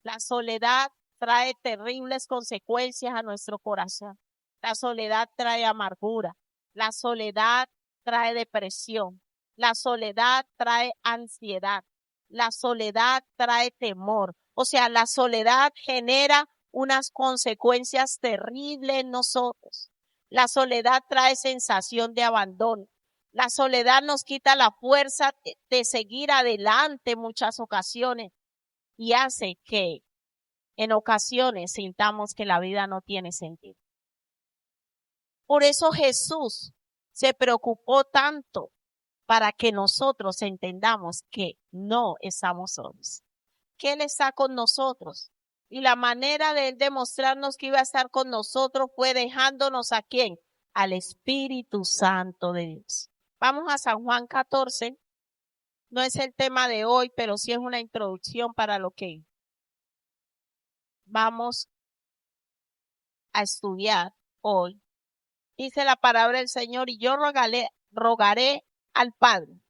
La soledad trae terribles consecuencias a nuestro corazón. La soledad trae amargura. La soledad trae depresión. La soledad trae ansiedad. La soledad trae temor. O sea, la soledad genera unas consecuencias terribles en nosotros. La soledad trae sensación de abandono. La soledad nos quita la fuerza de seguir adelante en muchas ocasiones y hace que en ocasiones sintamos que la vida no tiene sentido. Por eso Jesús se preocupó tanto para que nosotros entendamos que no estamos solos, que Él está con nosotros. Y la manera de Él demostrarnos que iba a estar con nosotros fue dejándonos ¿a quién? Al Espíritu Santo de Dios. Vamos a San Juan 14. No es el tema de hoy, pero sí es una introducción para lo que vamos a estudiar hoy. Dice la palabra del Señor, y yo rogaré al Padre,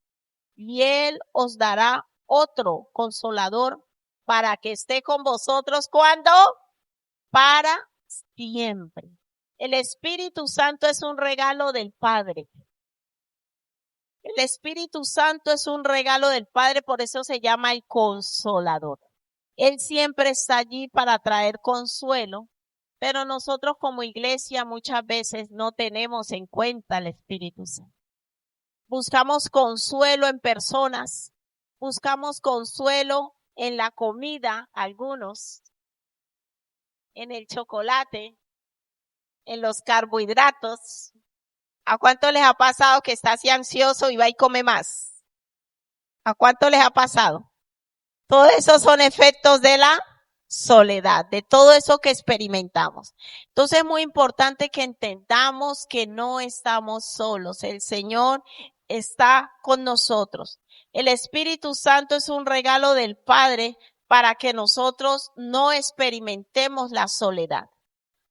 y Él os dará otro consolador para que esté con vosotros. ¿Cuándo? Para siempre. El Espíritu Santo es un regalo del Padre. El Espíritu Santo es un regalo del Padre, por eso se llama el Consolador. Él siempre está allí para traer consuelo, pero nosotros como iglesia muchas veces no tenemos en cuenta el Espíritu Santo. Buscamos consuelo en personas, buscamos consuelo en la comida, algunos, en el chocolate, en los carbohidratos. ¿A cuánto les ha pasado que está así ansioso y va y come más? ¿A cuánto les ha pasado? Todos esos son efectos de la soledad, de todo eso que experimentamos. Entonces es muy importante que entendamos que no estamos solos. El Señor está con nosotros. El Espíritu Santo es un regalo del Padre para que nosotros no experimentemos la soledad.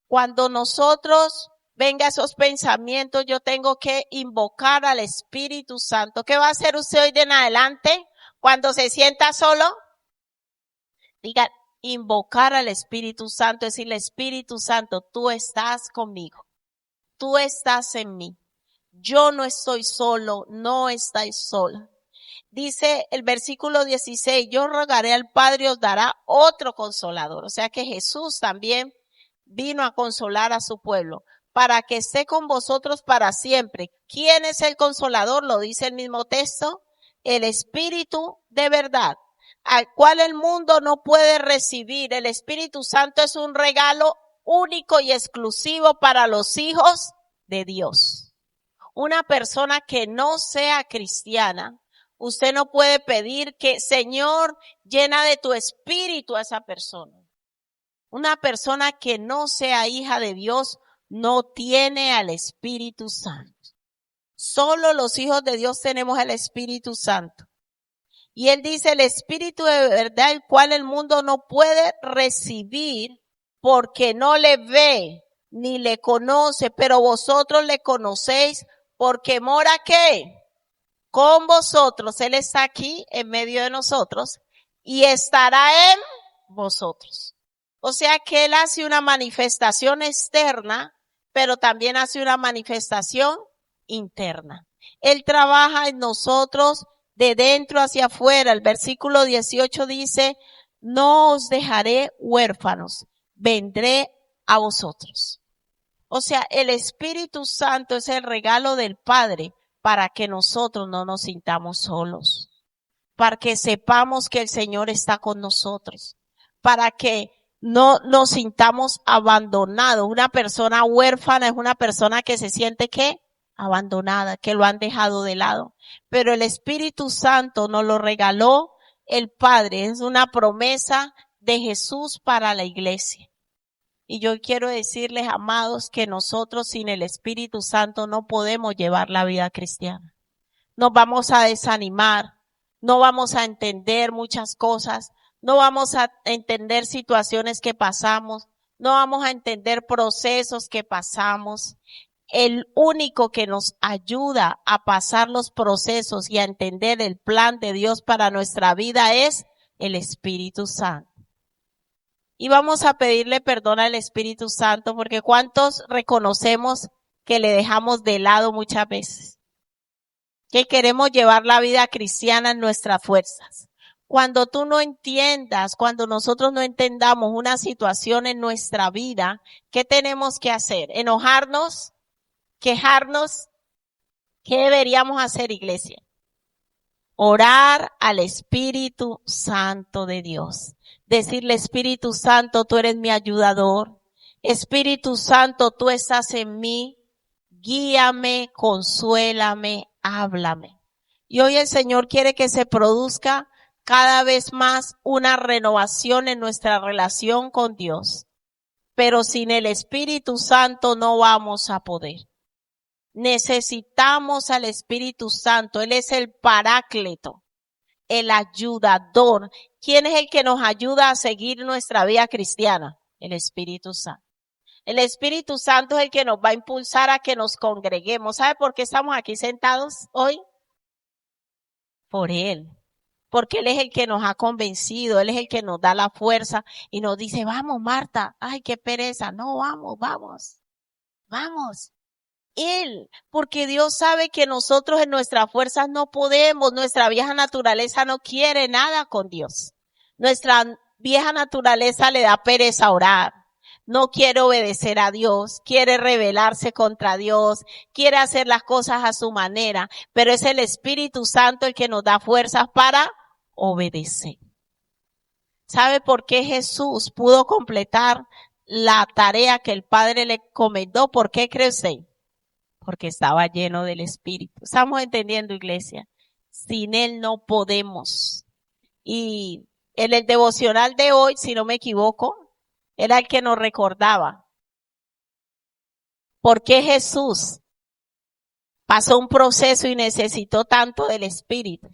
Cuando nosotros venga esos pensamientos, yo tengo que invocar al Espíritu Santo. ¿Qué va a hacer usted hoy de en adelante? Cuando se sienta solo, diga, invocar al Espíritu Santo, decirle, Espíritu Santo, tú estás conmigo. Tú estás en mí. Yo no estoy solo, no estáis sola. Dice el versículo 16, yo rogaré al Padre y os dará otro consolador. O sea que Jesús también vino a consolar a su pueblo para que esté con vosotros para siempre. ¿Quién es el consolador? Lo dice el mismo texto. El Espíritu de verdad, al cual el mundo no puede recibir. El Espíritu Santo es un regalo único y exclusivo para los hijos de Dios. Una persona que no sea cristiana, usted no puede pedir que, Señor, llena de tu espíritu a esa persona. Una persona que no sea hija de Dios no tiene al Espíritu Santo. Solo los hijos de Dios tenemos el Espíritu Santo. Y Él dice, el Espíritu de verdad, el cual el mundo no puede recibir porque no le ve ni le conoce, pero vosotros le conocéis porque mora ¿qué? Con vosotros. Él está aquí en medio de nosotros y estará en vosotros. O sea que Él hace una manifestación externa, pero también hace una manifestación interna. Él trabaja en nosotros de dentro hacia afuera. El versículo 18 dice, no os dejaré huérfanos, vendré a vosotros. O sea, el Espíritu Santo es el regalo del Padre para que nosotros no nos sintamos solos, para que sepamos que el Señor está con nosotros, para que no nos sintamos abandonados. Una persona huérfana es una persona que se siente ¿qué? Abandonada, que lo han dejado de lado. Pero el Espíritu Santo nos lo regaló el Padre, es una promesa de Jesús para la iglesia. Y yo quiero decirles, amados, que nosotros sin el Espíritu Santo no podemos llevar la vida cristiana. Nos vamos a desanimar, no vamos a entender muchas cosas, no vamos a entender situaciones que pasamos, no vamos a entender procesos que pasamos. El único que nos ayuda a pasar los procesos y a entender el plan de Dios para nuestra vida es el Espíritu Santo. Y vamos a pedirle perdón al Espíritu Santo, porque ¿cuántos reconocemos que le dejamos de lado muchas veces? Que queremos llevar la vida cristiana en nuestras fuerzas. Cuando tú no entiendas, cuando nosotros no entendamos una situación en nuestra vida, ¿qué tenemos que hacer? ¿Enojarnos? ¿Quejarnos? ¿Qué deberíamos hacer, iglesia? Orar al Espíritu Santo de Dios. Decirle, Espíritu Santo, tú eres mi ayudador. Espíritu Santo, tú estás en mí. Guíame, consuélame, háblame. Y hoy el Señor quiere que se produzca cada vez más una renovación en nuestra relación con Dios. Pero sin el Espíritu Santo no vamos a poder. Necesitamos al Espíritu Santo. Él es el paráclito, el ayudador. ¿Quién es el que nos ayuda a seguir nuestra vida cristiana? El Espíritu Santo. El Espíritu Santo es el que nos va a impulsar a que nos congreguemos. ¿Sabe por qué estamos aquí sentados hoy? Por Él. Porque Él es el que nos ha convencido, Él es el que nos da la fuerza y nos dice, vamos Marta, ay qué pereza, no, vamos. Él, porque Dios sabe que nosotros en nuestras fuerzas no podemos, nuestra vieja naturaleza no quiere nada con Dios. Nuestra vieja naturaleza le da pereza orar. No quiere obedecer a Dios, quiere rebelarse contra Dios, quiere hacer las cosas a su manera, pero es el Espíritu Santo el que nos da fuerzas para obedecer. ¿Sabe por qué Jesús pudo completar la tarea que el Padre le encomendó? ¿Por qué cree usted? Porque estaba lleno del Espíritu. ¿Estamos entendiendo, iglesia? Sin Él no podemos. Y en el devocional de hoy, si no me equivoco, era el que nos recordaba por qué Jesús pasó un proceso y necesitó tanto del Espíritu.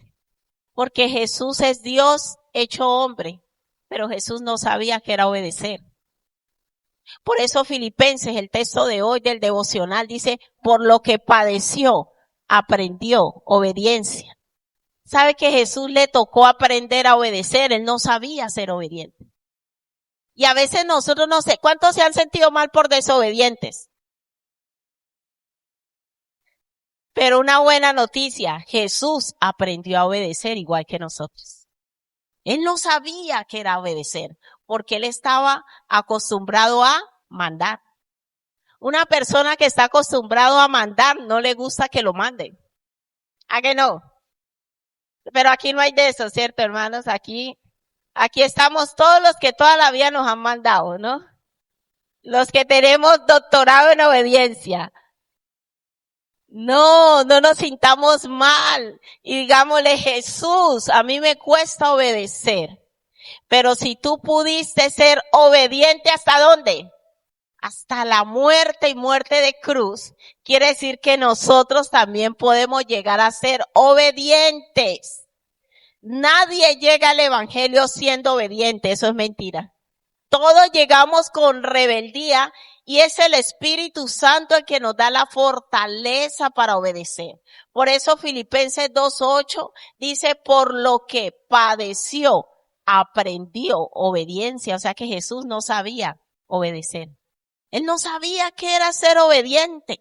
Porque Jesús es Dios hecho hombre, pero Jesús no sabía que era obedecer. Por eso Filipenses, el texto de hoy del devocional, dice, por lo que padeció, aprendió obediencia. ¿Sabe que Jesús le tocó aprender a obedecer? Él no sabía ser obediente. Y a veces nosotros no sé, ¿cuántos se han sentido mal por desobedientes? Pero una buena noticia, Jesús aprendió a obedecer igual que nosotros. Él no sabía que era obedecer, porque él estaba acostumbrado a mandar. Una persona que está acostumbrado a mandar no le gusta que lo manden. ¿A que no? Pero aquí no hay de eso, ¿cierto, hermanos? Aquí estamos todos los que toda la vida nos han mandado, ¿no? Los que tenemos doctorado en obediencia. No nos sintamos mal. Y digámosle, Jesús, a mí me cuesta obedecer. Pero si tú pudiste ser obediente, ¿hasta dónde? Hasta la muerte y muerte de cruz. Quiere decir que nosotros también podemos llegar a ser obedientes. Nadie llega al evangelio siendo obediente, eso es mentira. Todos llegamos con rebeldía y es el Espíritu Santo el que nos da la fortaleza para obedecer. Por eso Filipenses 2:8 dice, por lo que padeció, aprendió obediencia. O sea que Jesús no sabía obedecer. Él no sabía qué era ser obediente.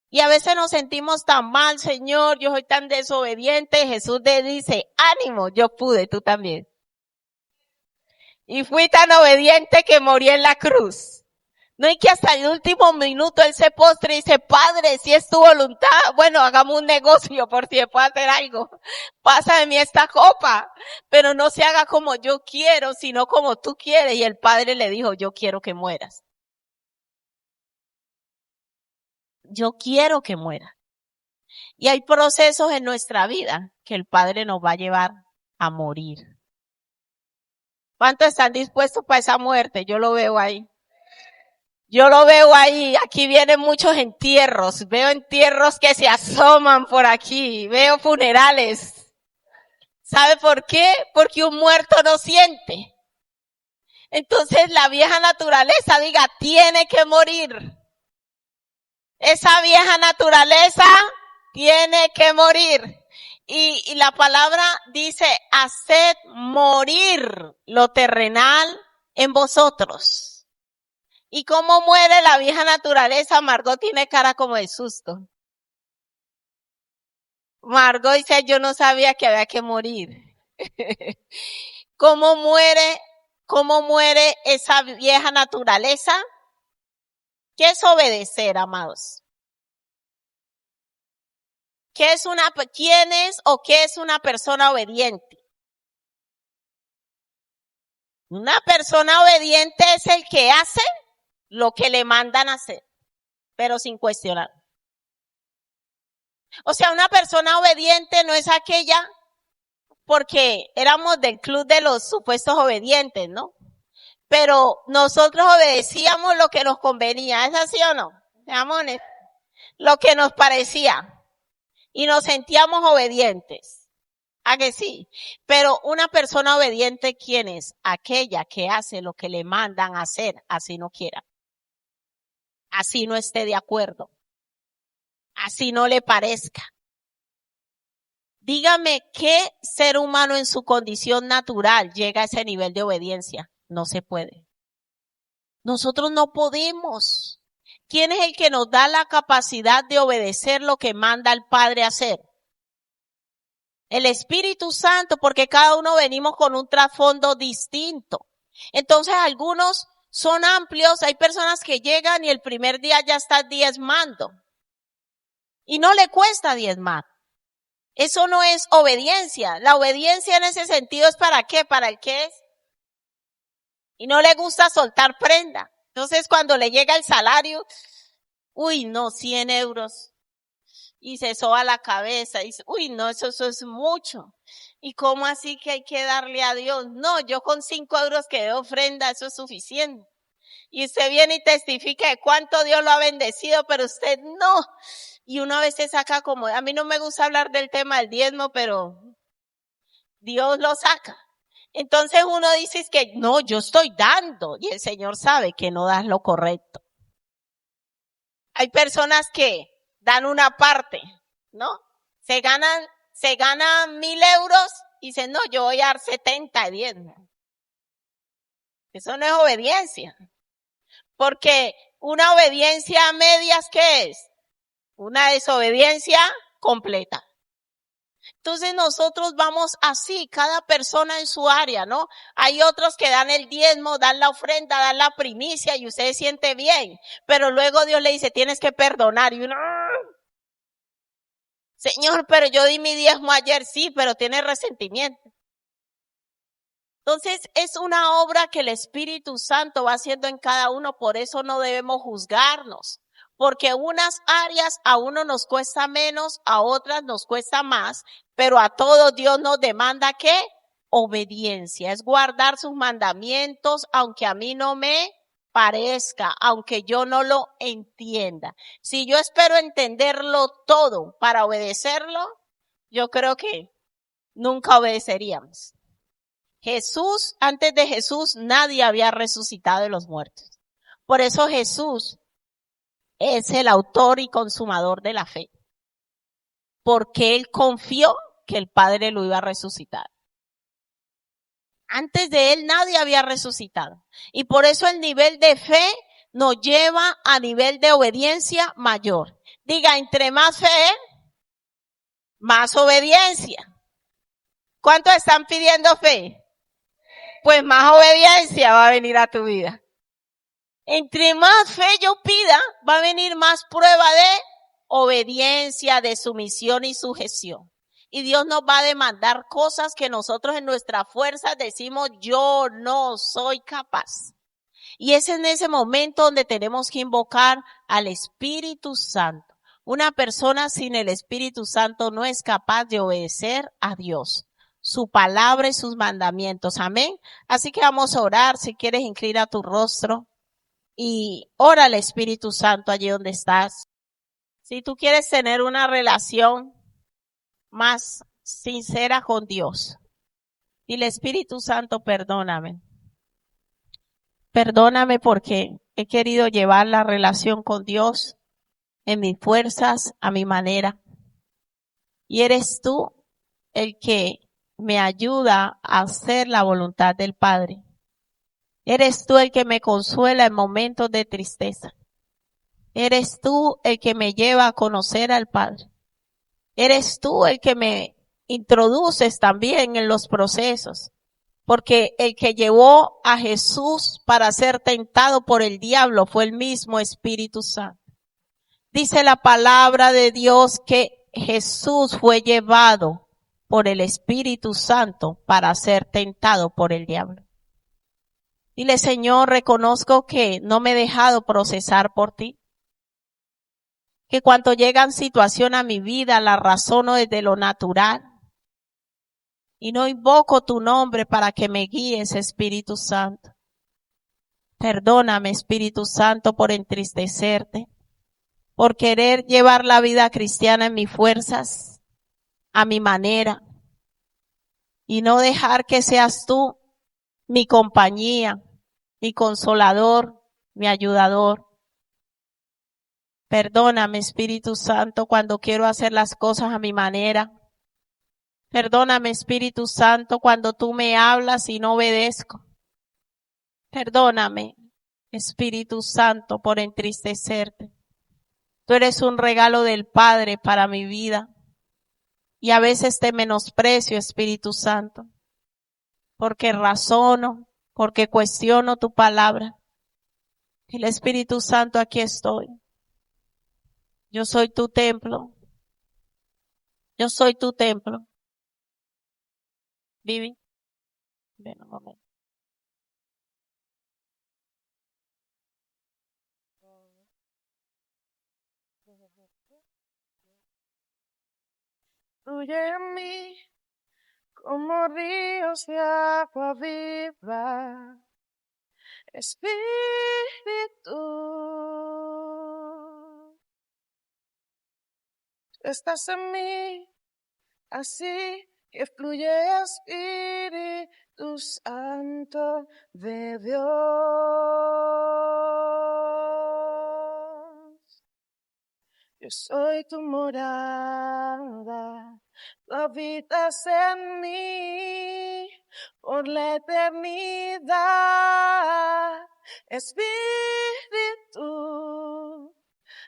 Y a veces nos sentimos tan mal, Señor, yo soy tan desobediente. Jesús le dice, ánimo, yo pude, tú también. Y fui tan obediente que morí en la cruz. No hay que hasta el último minuto él se postre y dice, Padre, si es tu voluntad, bueno, hagamos un negocio por si me puedo hacer algo. Pasa de mí esta copa, pero no se haga como yo quiero, sino como tú quieres. Y el Padre le dijo, yo quiero que mueras. Yo quiero que muera. Y hay procesos en nuestra vida que el Padre nos va a llevar a morir. ¿Cuántos están dispuestos para esa muerte? Yo lo veo ahí. Aquí vienen muchos entierros. Veo entierros que se asoman por aquí. Veo funerales. ¿Sabe por qué? Porque un muerto no siente. Entonces la vieja naturaleza diga, tiene que morir. Esa vieja naturaleza tiene que morir. Y la palabra dice, haced morir lo terrenal en vosotros. ¿Y cómo muere la vieja naturaleza? Margot tiene cara como de susto. Margot dice, yo no sabía que había que morir. ¿Cómo muere esa vieja naturaleza? ¿Qué es obedecer, amados? ¿Quién es o qué es una persona obediente? Una persona obediente es el que hace lo que le mandan hacer, pero sin cuestionar. O sea, una persona obediente no es aquella, porque éramos del club de los supuestos obedientes, ¿no? Pero nosotros obedecíamos lo que nos convenía, ¿es así o no? Seamos honestos. Lo que nos parecía. Y nos sentíamos obedientes. ¿A que sí? Pero una persona obediente, ¿quién es? Aquella que hace lo que le mandan hacer, así no quiera. Así no esté de acuerdo. Así no le parezca. Dígame, ¿qué ser humano en su condición natural llega a ese nivel de obediencia? No se puede. Nosotros no podemos. ¿Quién es el que nos da la capacidad de obedecer lo que manda el Padre hacer? El Espíritu Santo, porque cada uno venimos con un trasfondo distinto. Entonces algunos son amplios, hay personas que llegan y el primer día ya están diezmando. Y no le cuesta diezmar. Eso no es obediencia. La obediencia en ese sentido es ¿para qué? Para el que es. Y no le gusta soltar prenda. Entonces cuando le llega el salario, uy no, 100 euros. Y se soba la cabeza y dice, uy no, eso es mucho. ¿Y cómo así que hay que darle a Dios? No, yo con 5 euros que de ofrenda, eso es suficiente. Y usted viene y testifica de cuánto Dios lo ha bendecido, pero usted no. Y uno a veces saca como, a mí no me gusta hablar del tema del diezmo, pero Dios lo saca. Entonces uno dice es que no, yo estoy dando y el Señor sabe que no das lo correcto. Hay personas que dan una parte, ¿no? Se ganan 1,000 euros y dicen, no, yo voy a dar 70 de diezmo. Eso no es obediencia. Porque una obediencia a medias, ¿qué es? Una desobediencia completa. Entonces nosotros vamos así, cada persona en su área, ¿no? Hay otros que dan el diezmo, dan la ofrenda, dan la primicia y usted se siente bien. Pero luego Dios le dice, tienes que perdonar. Y uno, Señor, pero yo di mi diezmo ayer, sí, pero tiene resentimiento. Entonces es una obra que el Espíritu Santo va haciendo en cada uno, por eso no debemos juzgarnos. Porque unas áreas a uno nos cuesta menos, a otras nos cuesta más, pero a todos Dios nos demanda ¿qué? Obediencia, es guardar sus mandamientos, aunque a mí no me parezca, aunque yo no lo entienda. Si yo espero entenderlo todo para obedecerlo, yo creo que nunca obedeceríamos. Antes de Jesús, nadie había resucitado de los muertos. Por eso Jesús es el autor y consumador de la fe. Porque él confió que el Padre lo iba a resucitar. Antes de él nadie había resucitado. Y por eso el nivel de fe nos lleva a nivel de obediencia mayor. Diga, entre más fe, más obediencia. ¿Cuántos están pidiendo fe? Pues más obediencia va a venir a tu vida. Entre más fe yo pida, va a venir más prueba de obediencia, de sumisión y sujeción. Y Dios nos va a demandar cosas que nosotros en nuestra fuerza decimos, yo no soy capaz. Y es en ese momento donde tenemos que invocar al Espíritu Santo. Una persona sin el Espíritu Santo no es capaz de obedecer a Dios, su palabra y sus mandamientos. Amén. Así que vamos a orar. Si quieres, inclina tu rostro y ora al Espíritu Santo allí donde estás. Si tú quieres tener una relación más sincera con Dios, dile, Espíritu Santo, perdóname. Perdóname porque he querido llevar la relación con Dios en mis fuerzas, a mi manera. Y eres tú el que me ayuda a hacer la voluntad del Padre. Eres tú el que me consuela en momentos de tristeza. Eres tú el que me lleva a conocer al Padre. Eres tú el que me introduces también en los procesos. Porque el que llevó a Jesús para ser tentado por el diablo fue el mismo Espíritu Santo. Dice la palabra de Dios que Jesús fue llevado por el Espíritu Santo para ser tentado por el diablo. Dile, Señor, reconozco que no me he dejado procesar por ti. Que cuando llegan situaciones a mi vida, la razono desde lo natural. Y no invoco tu nombre para que me guíes, Espíritu Santo. Perdóname, Espíritu Santo, por entristecerte, por querer llevar la vida cristiana en mis fuerzas, a mi manera, y no dejar que seas tú mi compañía, mi consolador, mi ayudador. Perdóname, Espíritu Santo, cuando quiero hacer las cosas a mi manera. Perdóname, Espíritu Santo, cuando tú me hablas y no obedezco. Perdóname, Espíritu Santo, por entristecerte. Tú eres un regalo del Padre para mi vida. Y a veces te menosprecio, Espíritu Santo, porque razono, porque cuestiono tu palabra. Y el Espíritu Santo, aquí estoy. Yo soy tu templo. Yo soy tu templo. Vivi, ven un momento. Fluye en mí como ríos de agua viva, Espíritu. Tú estás en mí, así que fluye Espíritu Santo de Dios. Yo soy tu morada, tú habitas en mí por la eternidad. Espíritu,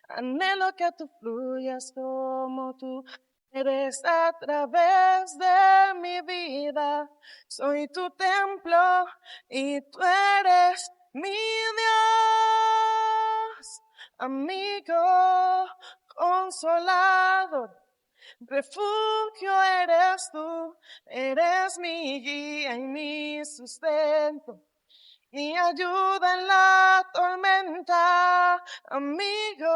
anhelo que tú fluyas como tú eres a través de mi vida. Soy tu templo y tú eres mi Dios, amigo, consolador, refugio eres tú, eres mi guía y mi sustento, mi ayuda en la tormenta, amigo,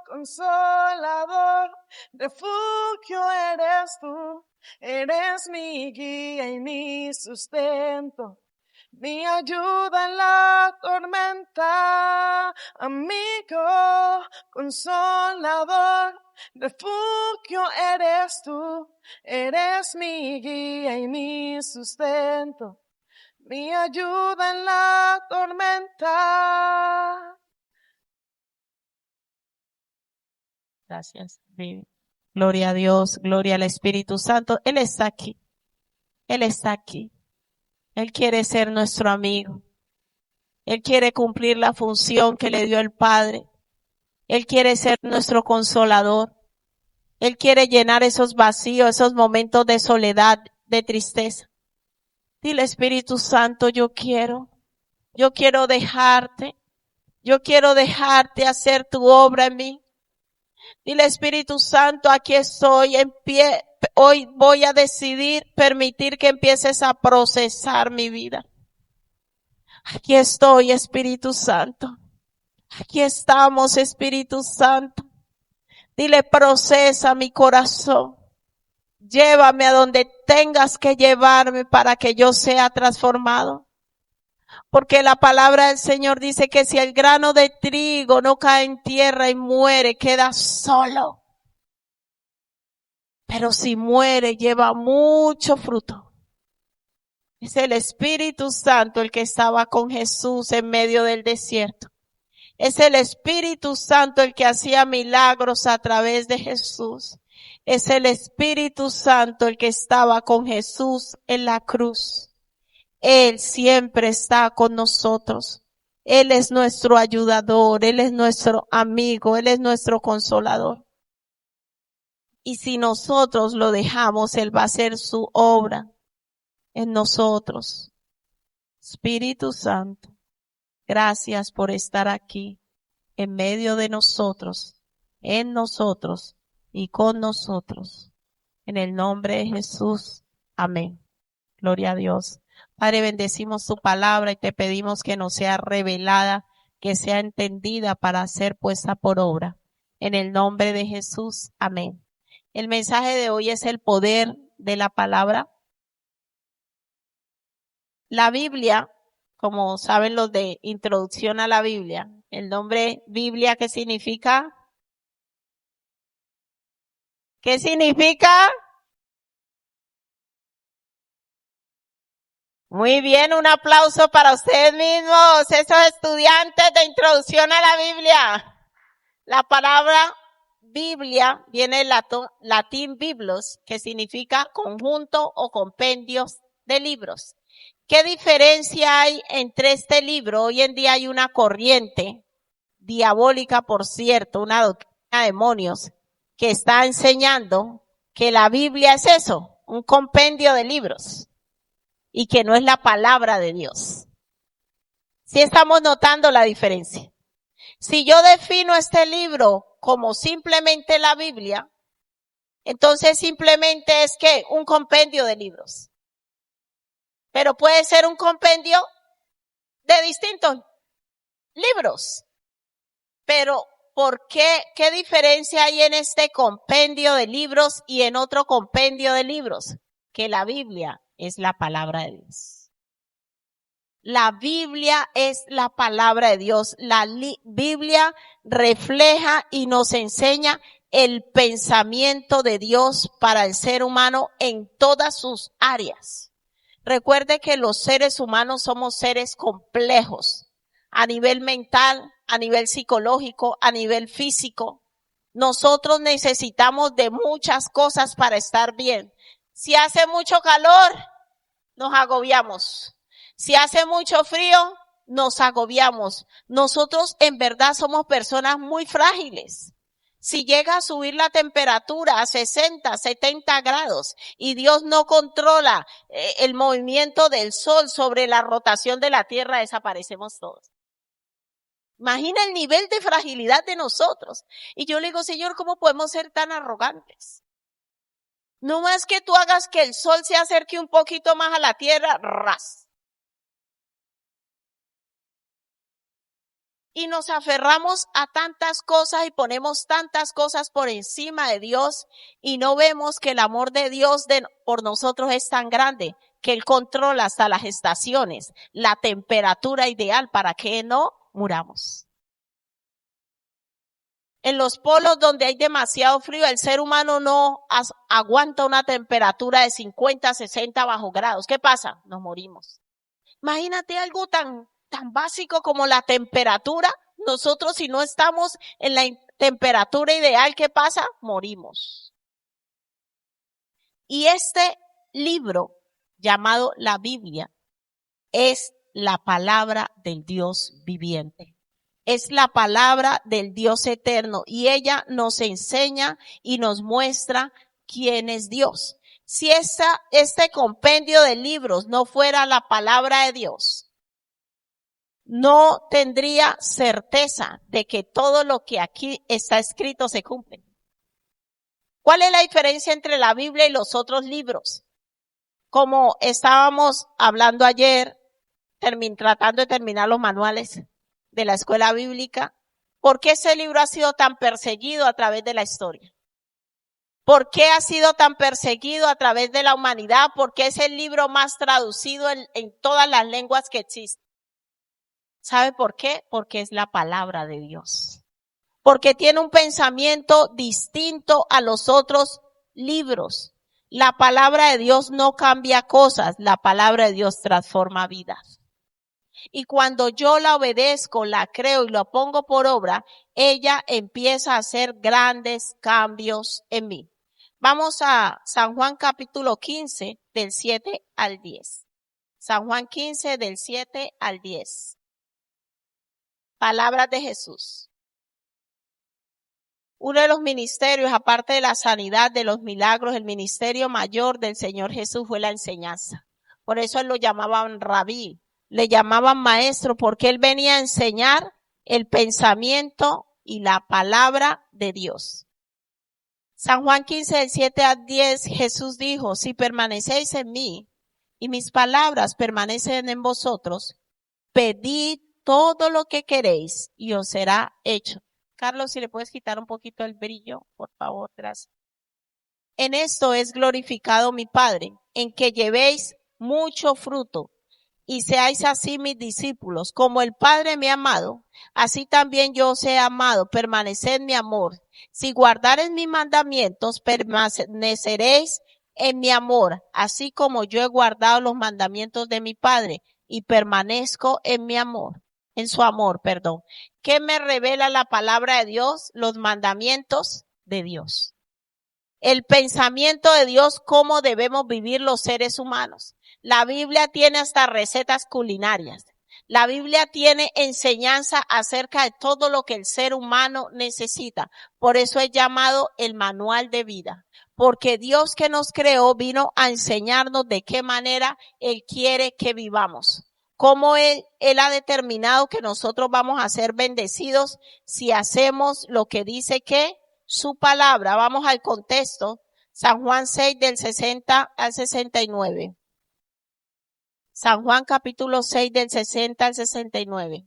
consolador, refugio eres tú, eres mi guía y mi sustento, mi ayuda en la tormenta, amigo, consolador, refugio eres tú, eres mi guía y mi sustento, mi ayuda en la tormenta. Gracias, Vivi. Gloria a Dios, gloria al Espíritu Santo. Él está aquí. Él está aquí. Él quiere ser nuestro amigo. Él quiere cumplir la función que le dio el Padre. Él quiere ser nuestro consolador. Él quiere llenar esos vacíos, esos momentos de soledad, de tristeza. Dile, Espíritu Santo, yo quiero dejarte. Yo quiero dejarte hacer tu obra en mí. Dile, Espíritu Santo, aquí estoy en pie. Hoy voy a decidir permitir que empieces a procesar mi vida. Aquí estoy, Espíritu Santo. Aquí estamos, Espíritu Santo. Dile, procesa mi corazón. Llévame a donde tengas que llevarme para que yo sea transformado. Porque la palabra del Señor dice que si el grano de trigo no cae en tierra y muere, queda solo. Pero si muere, lleva mucho fruto. Es el Espíritu Santo el que estaba con Jesús en medio del desierto. Es el Espíritu Santo el que hacía milagros a través de Jesús. Es el Espíritu Santo el que estaba con Jesús en la cruz. Él siempre está con nosotros. Él es nuestro ayudador, Él es nuestro amigo, Él es nuestro consolador. Y si nosotros lo dejamos, Él va a hacer su obra en nosotros. Espíritu Santo, gracias por estar aquí, en medio de nosotros, en nosotros y con nosotros. En el nombre de Jesús. Amén. Gloria a Dios. Padre, bendecimos tu palabra y te pedimos que nos sea revelada, que sea entendida para ser puesta por obra. En el nombre de Jesús. Amén. El mensaje de hoy es el poder de la palabra. La Biblia, como saben los de introducción a la Biblia, el nombre Biblia, ¿qué significa? ¿Qué significa? Muy bien, un aplauso para ustedes mismos, esos estudiantes de introducción a la Biblia. La palabra Biblia viene del latín biblos, que significa conjunto o compendios de libros. ¿Qué diferencia hay entre este libro? Hoy en día hay una corriente diabólica, por cierto, una doctrina de demonios, que está enseñando que la Biblia es eso, un compendio de libros, y que no es la palabra de Dios. ¿Sí estamos notando la diferencia? Si yo defino este libro como simplemente la Biblia, entonces simplemente es que un compendio de libros. Pero puede ser un compendio de distintos libros. Pero, ¿por qué? ¿Qué diferencia hay en este compendio de libros y en otro compendio de libros? Que la Biblia es la palabra de Dios. La Biblia es la palabra de Dios. La Biblia refleja y nos enseña el pensamiento de Dios para el ser humano en todas sus áreas. Recuerde que los seres humanos somos seres complejos a nivel mental, a nivel psicológico, a nivel físico. Nosotros necesitamos de muchas cosas para estar bien. Si hace mucho calor, nos agobiamos. Si hace mucho frío, nos agobiamos. Nosotros en verdad somos personas muy frágiles. Si llega a subir la temperatura a 60, 70 grados y Dios no controla el movimiento del sol sobre la rotación de la tierra, desaparecemos todos. Imagina el nivel de fragilidad de nosotros. Y yo le digo, Señor, ¿cómo podemos ser tan arrogantes? No más que tú hagas que el sol se acerque un poquito más a la tierra, ras. Y nos aferramos a tantas cosas y ponemos tantas cosas por encima de Dios y no vemos que el amor de Dios por nosotros es tan grande que Él controla hasta las estaciones, la temperatura ideal para que no muramos. En los polos donde hay demasiado frío, el ser humano no aguanta una temperatura de 50, 60 bajo grados. ¿Qué pasa? Nos morimos. Imagínate algo tan básico como la temperatura. Nosotros si no estamos en la temperatura ideal, ¿qué pasa? Morimos. Y este libro llamado la Biblia es la palabra del Dios viviente. Es la palabra del Dios eterno y ella nos enseña y nos muestra quién es Dios. Si este compendio de libros no fuera la palabra de Dios, no tendría certeza de que todo lo que aquí está escrito se cumple. ¿Cuál es la diferencia entre la Biblia y los otros libros? Como estábamos hablando ayer, tratando de terminar los manuales de la escuela bíblica, ¿por qué ese libro ha sido tan perseguido a través de la historia? ¿Por qué ha sido tan perseguido a través de la humanidad? ¿Por qué es el libro más traducido en todas las lenguas que existen? ¿Sabe por qué? Porque es la palabra de Dios. Porque tiene un pensamiento distinto a los otros libros. La palabra de Dios no cambia cosas, la palabra de Dios transforma vidas. Y cuando yo la obedezco, la creo y lo pongo por obra, ella empieza a hacer grandes cambios en mí. Vamos a San Juan capítulo 15, del 7 al 10. San Juan 15 del 7 al 10. Palabras de Jesús. Uno de los ministerios, aparte de la sanidad, de los milagros, el ministerio mayor del Señor Jesús fue la enseñanza. Por eso él lo llamaban rabí, le llamaban maestro, porque él venía a enseñar el pensamiento y la palabra de Dios. San Juan 15, del 7 al 10, Jesús dijo, si permanecéis en mí y mis palabras permanecen en vosotros, pedid todo lo que queréis y os será hecho. Carlos, si le puedes quitar un poquito el brillo, por favor, gracias. En esto es glorificado mi Padre, en que llevéis mucho fruto y seáis así mis discípulos. Como el Padre me ha amado, así también yo os he amado. Permaneced en mi amor. Si guardareis mis mandamientos, permaneceréis en mi amor, así como yo he guardado los mandamientos de mi Padre y permanezco en mi amor, en su amor, perdón. ¿Qué me revela la palabra de Dios? Los mandamientos de Dios. El pensamiento de Dios, cómo debemos vivir los seres humanos. La Biblia tiene hasta recetas culinarias. La Biblia tiene enseñanza acerca de todo lo que el ser humano necesita. Por eso es llamado el manual de vida. Porque Dios que nos creó vino a enseñarnos de qué manera Él quiere que vivamos. Cómo Él ha determinado que nosotros vamos a ser bendecidos si hacemos lo que dice que su palabra. Vamos al contexto. San Juan 6 del 60 al 69. San Juan capítulo 6 del 60 al 69.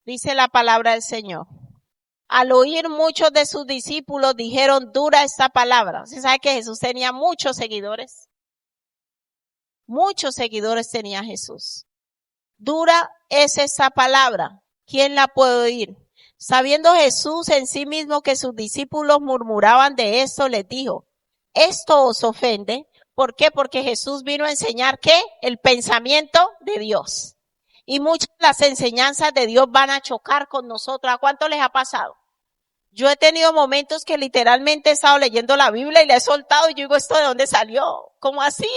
Dice la palabra del Señor. Al oír muchos de sus discípulos dijeron, dura esta palabra. ¿Usted sabe que Jesús tenía muchos seguidores? Muchos seguidores tenía Jesús. Dura es esa palabra. ¿Quién la puede oír? Sabiendo Jesús en sí mismo que sus discípulos murmuraban de esto, les dijo, ¿esto os ofende? ¿Por qué? Porque Jesús vino a enseñar ¿qué? El pensamiento de Dios. Y muchas de las enseñanzas de Dios van a chocar con nosotros. ¿A cuánto les ha pasado? Yo he tenido momentos que literalmente he estado leyendo la Biblia y la he soltado y yo digo, ¿esto de dónde salió? ¿Cómo así?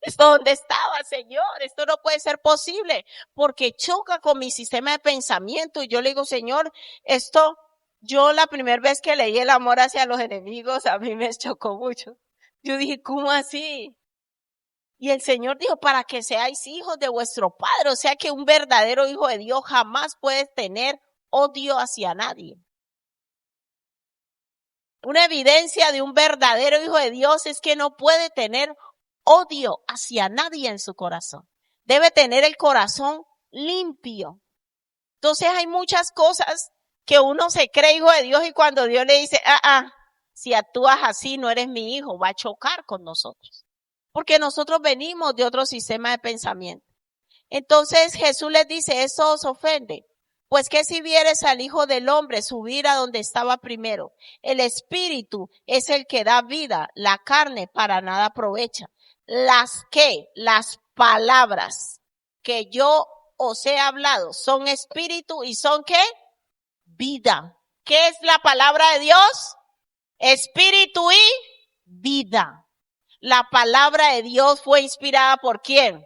¿Esto dónde estaba, Señor? Esto no puede ser posible porque choca con mi sistema de pensamiento y yo le digo, Señor, esto, yo la primera vez que leí el amor hacia los enemigos, a mí me chocó mucho. Yo dije, ¿cómo así? Y el Señor dijo, para que seáis hijos de vuestro Padre, o sea que un verdadero hijo de Dios jamás puede tener odio hacia nadie. Una evidencia de un verdadero hijo de Dios es que no puede tener odio hacia nadie en su corazón. Debe tener el corazón limpio. Entonces hay muchas cosas que uno se cree hijo de Dios y cuando Dios le dice, si actúas así no eres mi hijo, va a chocar con nosotros. Porque nosotros venimos de otro sistema de pensamiento. Entonces Jesús les dice, ¿eso os ofende? Pues que si vieres al Hijo del Hombre subir a donde estaba primero, el Espíritu es el que da vida, la carne para nada aprovecha. Las palabras que yo os he hablado son espíritu y son ¿qué? Vida. ¿Qué es la palabra de Dios? Espíritu y vida. La palabra de Dios fue inspirada ¿por quién?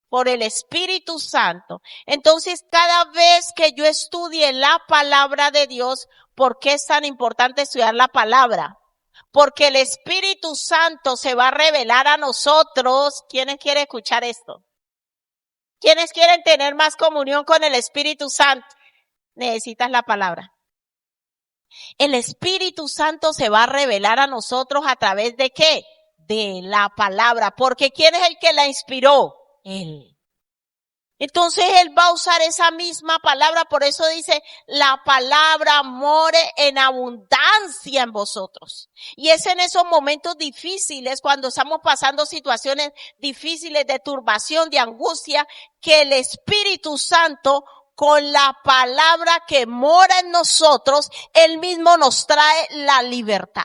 Por el Espíritu Santo. Entonces, cada vez que yo estudie la palabra de Dios, ¿por qué es tan importante estudiar la palabra? Porque el Espíritu Santo se va a revelar a nosotros. ¿Quiénes quieren escuchar esto? ¿Quiénes quieren tener más comunión con el Espíritu Santo? Necesitas la palabra. El Espíritu Santo se va a revelar a nosotros a través de ¿qué? De la palabra. Porque ¿quién es el que la inspiró? Él. Entonces Él va a usar esa misma palabra, por eso dice, la palabra more en abundancia en vosotros. Y es en esos momentos difíciles, cuando estamos pasando situaciones difíciles de turbación, de angustia, que el Espíritu Santo, con la palabra que mora en nosotros, Él mismo nos trae la libertad.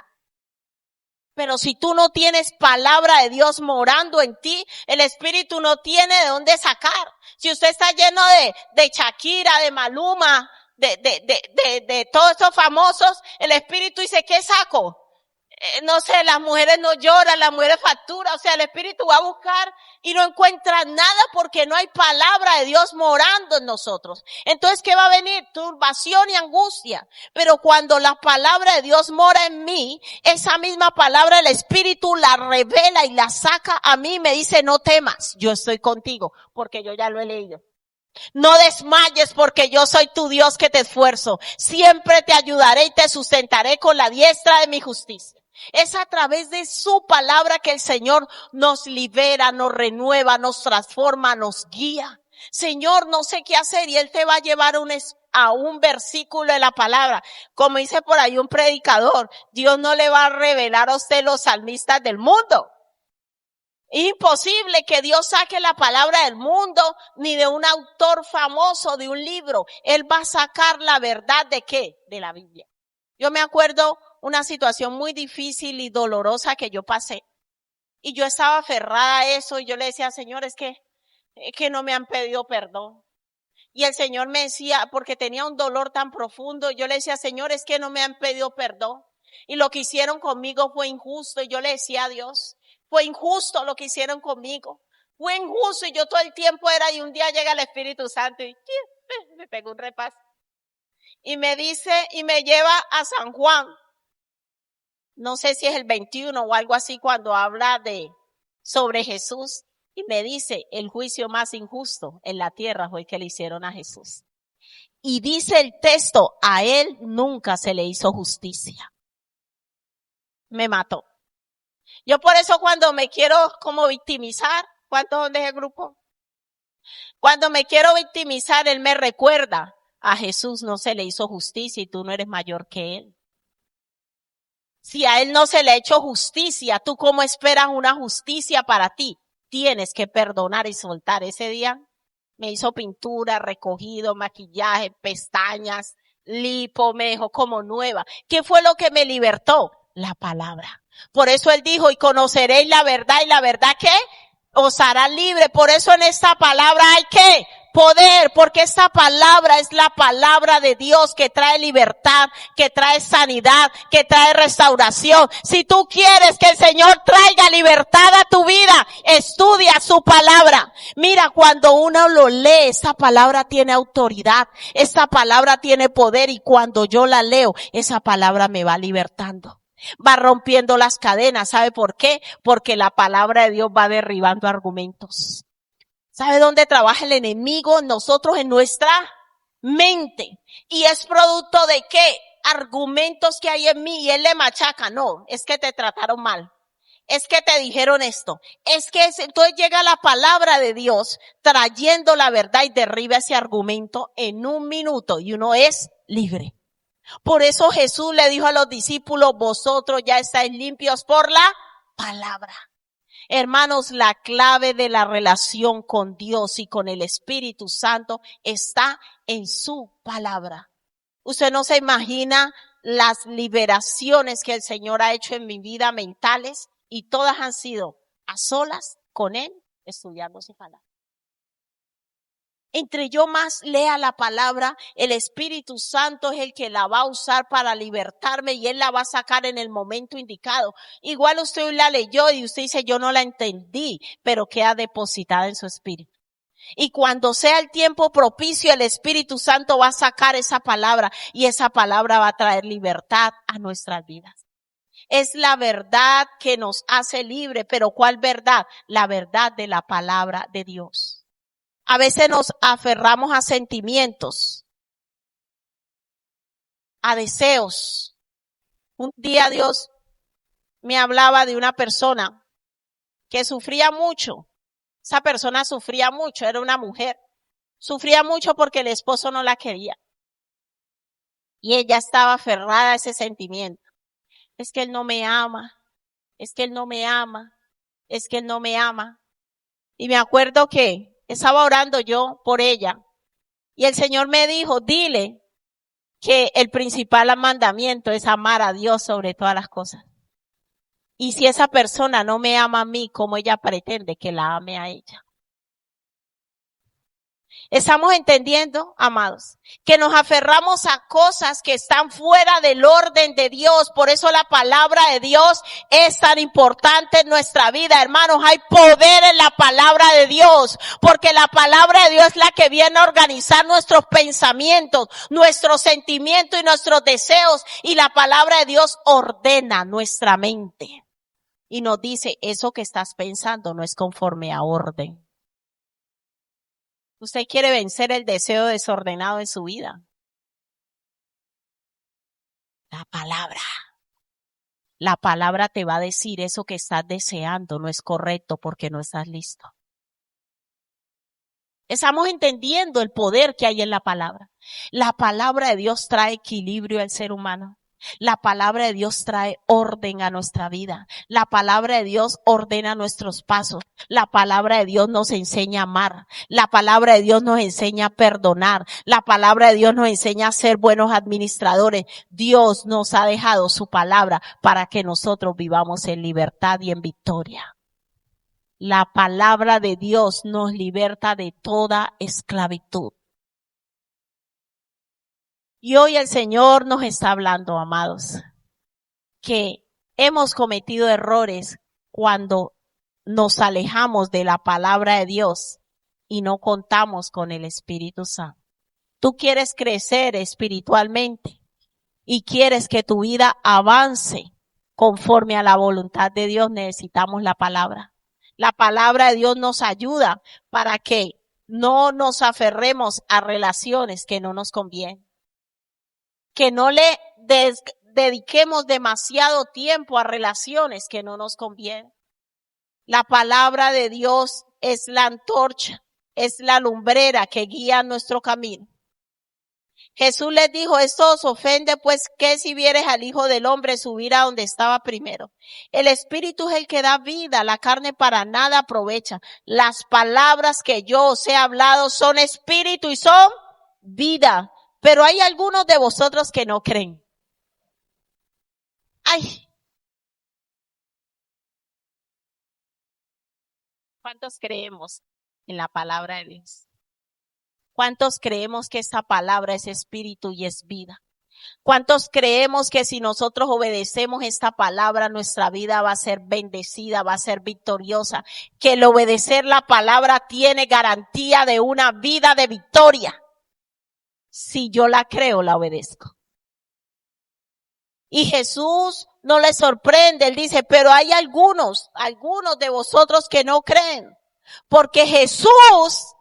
Pero si tú no tienes palabra de Dios morando en ti, el Espíritu no tiene de dónde sacar. Si usted está lleno de Shakira, de Maluma, de todos estos famosos, el Espíritu dice, ¿qué saco? no sé, las mujeres no lloran, las mujeres facturan, o sea, el espíritu va a buscar y no encuentra nada porque no hay palabra de Dios morando en nosotros. Entonces, ¿qué va a venir? Turbación y angustia. Pero cuando la palabra de Dios mora en mí, esa misma palabra el espíritu la revela y la saca a mí y me dice, no temas, yo estoy contigo, porque yo ya lo he leído. No desmayes porque yo soy tu Dios que te esfuerzo. Siempre te ayudaré y te sustentaré con la diestra de mi justicia. Es a través de su palabra que el Señor nos libera, nos renueva, nos transforma, nos guía. Señor, no sé qué hacer y Él te va a llevar a un versículo de la palabra. Como dice por ahí un predicador, Dios no le va a revelar a usted los salmistas del mundo. Imposible que Dios saque la palabra del mundo ni de un autor famoso de un libro. Él va a sacar la verdad ¿de qué? De la Biblia. Yo me acuerdo una situación muy difícil y dolorosa que yo pasé. Y yo estaba aferrada a eso y yo le decía, Señor, es que no me han pedido perdón. Y el Señor me decía, porque tenía un dolor tan profundo, yo le decía, Señor, es que no me han pedido perdón. Y lo que hicieron conmigo fue injusto. Y yo le decía a Dios, fue injusto lo que hicieron conmigo. Fue injusto y yo todo el tiempo era, y un día llega el Espíritu Santo y me pegó un repaso. Y me dice, y me lleva a San Juan. No sé si es el 21 o algo así cuando habla sobre Jesús. Y me dice, el juicio más injusto en la tierra fue el que le hicieron a Jesús. Y dice el texto, a él nunca se le hizo justicia. Me mató. Yo por eso cuando me quiero como victimizar, ¿cuántos son de ese grupo? Cuando me quiero victimizar, él me recuerda, a Jesús no se le hizo justicia y tú no eres mayor que él. Si a él no se le ha hecho justicia, ¿tú cómo esperas una justicia para ti? Tienes que perdonar y soltar. Ese día me hizo pintura, recogido, maquillaje, pestañas, lipo, me dejó como nueva. ¿Qué fue lo que me libertó? La palabra. Por eso él dijo, y conoceréis la verdad, y la verdad ¿qué? Os hará libre. Por eso en esta palabra hay ¿qué? Poder, porque esta palabra es la palabra de Dios que trae libertad, que trae sanidad, que trae restauración. Si tú quieres que el Señor traiga libertad a tu vida, estudia su palabra. Mira, cuando uno lo lee, esta palabra tiene autoridad, esta palabra tiene poder y cuando yo la leo, esa palabra me va libertando. Va rompiendo las cadenas. ¿Sabe por qué? Porque la palabra de Dios va derribando argumentos. ¿Sabe dónde trabaja el enemigo? Nosotros, en nuestra mente. ¿Y es producto de qué? Argumentos que hay en mí y él le machaca. No, es que te trataron mal. Es que te dijeron esto. Entonces llega la palabra de Dios trayendo la verdad y derriba ese argumento en un minuto y uno es libre. Por eso Jesús le dijo a los discípulos, vosotros ya estáis limpios por la palabra. Hermanos, la clave de la relación con Dios y con el Espíritu Santo está en su palabra. Usted no se imagina las liberaciones que el Señor ha hecho en mi vida mentales y todas han sido a solas con Él, estudiando su palabra. Entre yo más lea la palabra, el Espíritu Santo es el que la va a usar para libertarme y Él la va a sacar en el momento indicado. Igual usted la leyó y usted dice, yo no la entendí, pero queda depositada en su espíritu. Y cuando sea el tiempo propicio, el Espíritu Santo va a sacar esa palabra y esa palabra va a traer libertad a nuestras vidas. Es la verdad que nos hace libre, pero ¿cuál verdad? La verdad de la palabra de Dios. A veces nos aferramos a sentimientos, a deseos. Un día Dios me hablaba de una persona que sufría mucho. Esa persona sufría mucho, era una mujer. Sufría mucho porque el esposo no la quería. Y ella estaba aferrada a ese sentimiento. Es que él no me ama, es que él no me ama, es que él no me ama. Y me acuerdo que estaba orando yo por ella. Y el Señor me dijo, dile que el principal mandamiento es amar a Dios sobre todas las cosas. Y si esa persona no me ama a mí, ¿cómo ella pretende que la ame a ella? Estamos entendiendo, amados, que nos aferramos a cosas que están fuera del orden de Dios. Por eso la palabra de Dios es tan importante en nuestra vida, hermanos. Hay poder en la palabra de Dios, porque la palabra de Dios es la que viene a organizar nuestros pensamientos, nuestros sentimientos y nuestros deseos. Y la palabra de Dios ordena nuestra mente. Y nos dice, eso que estás pensando no es conforme a orden. Usted quiere vencer el deseo desordenado en su vida. La palabra te va a decir eso que estás deseando no es correcto porque no estás listo. Estamos entendiendo el poder que hay en la palabra. La palabra de Dios trae equilibrio al ser humano. La palabra de Dios trae orden a nuestra vida. La palabra de Dios ordena nuestros pasos. La palabra de Dios nos enseña a amar. La palabra de Dios nos enseña a perdonar. La palabra de Dios nos enseña a ser buenos administradores. Dios nos ha dejado su palabra para que nosotros vivamos en libertad y en victoria. La palabra de Dios nos liberta de toda esclavitud. Y hoy el Señor nos está hablando, amados, que hemos cometido errores cuando nos alejamos de la palabra de Dios y no contamos con el Espíritu Santo. Tú quieres crecer espiritualmente y quieres que tu vida avance conforme a la voluntad de Dios, necesitamos la palabra. La palabra de Dios nos ayuda para que no nos aferremos a relaciones que no nos convienen. Que no le dediquemos demasiado tiempo a relaciones que no nos convienen. La palabra de Dios es la antorcha, es la lumbrera que guía nuestro camino. Jesús les dijo, esto os ofende, pues que si vieres al Hijo del Hombre subir a donde estaba primero. El Espíritu es el que da vida, la carne para nada aprovecha. Las palabras que yo os he hablado son espíritu y son vida. Pero hay algunos de vosotros que no creen. Ay. ¿Cuántos creemos en la palabra de Dios? ¿Cuántos creemos que esta palabra es espíritu y es vida? ¿Cuántos creemos que si nosotros obedecemos esta palabra, nuestra vida va a ser bendecida, va a ser victoriosa? Que el obedecer la palabra tiene garantía de una vida de victoria. Si yo la creo, la obedezco. Y Jesús no le sorprende, él dice, pero hay algunos de vosotros que no creen. Porque Jesús,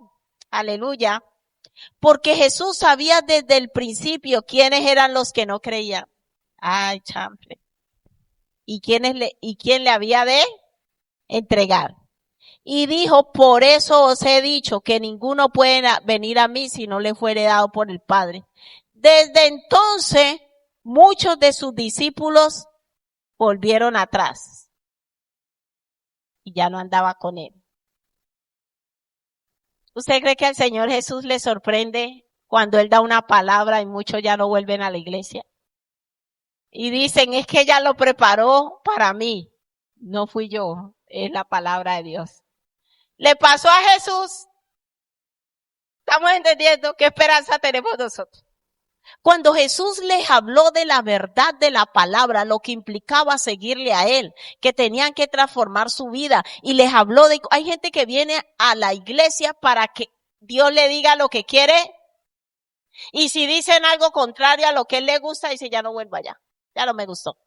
aleluya, porque Jesús sabía desde el principio quiénes eran los que no creían. Ay, chample. ¿Y quién le había de entregar? Y dijo, por eso os he dicho que ninguno puede venir a mí si no le fuere dado por el Padre. Desde entonces, muchos de sus discípulos volvieron atrás. Y ya no andaba con él. ¿Usted cree que al Señor Jesús le sorprende cuando Él da una palabra y muchos ya no vuelven a la iglesia? Y dicen, es que ella lo preparó para mí. No fui yo, es la palabra de Dios. Le pasó a Jesús. ¿Estamos entendiendo qué esperanza tenemos nosotros? Cuando Jesús les habló de la verdad de la palabra, lo que implicaba seguirle a Él, que tenían que transformar su vida, y les habló de, hay gente que viene a la iglesia para que Dios le diga lo que quiere, y si dicen algo contrario a lo que Él le gusta, dice, ya no vuelvo allá, ya no me gustó.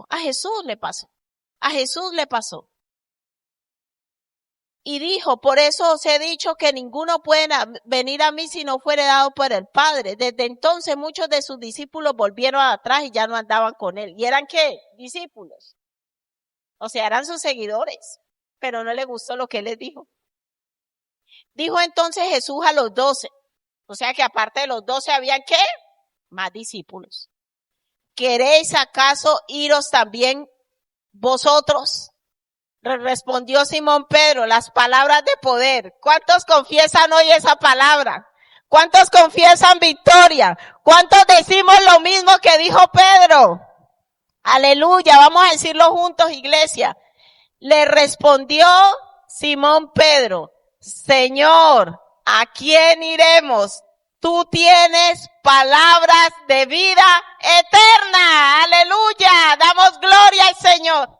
A Jesús le pasó. Y dijo, por eso os he dicho que ninguno puede venir a mí si no fuere dado por el Padre. Desde entonces muchos de sus discípulos volvieron atrás y ya no andaban con él. ¿Y eran qué? Discípulos. O sea, eran sus seguidores, pero no les gustó lo que él les dijo. Dijo entonces Jesús a los 12. O sea que aparte de los 12 habían ¿qué? Más discípulos. ¿Queréis acaso iros también vosotros? Respondió Simón Pedro, las palabras de poder. ¿Cuántos confiesan hoy esa palabra? ¿Cuántos confiesan victoria? ¿Cuántos decimos lo mismo que dijo Pedro? Aleluya, vamos a decirlo juntos, iglesia. Le respondió Simón Pedro, Señor, ¿A quién iremos? Tú tienes palabras de vida eterna. Aleluya. Damos gloria al Señor.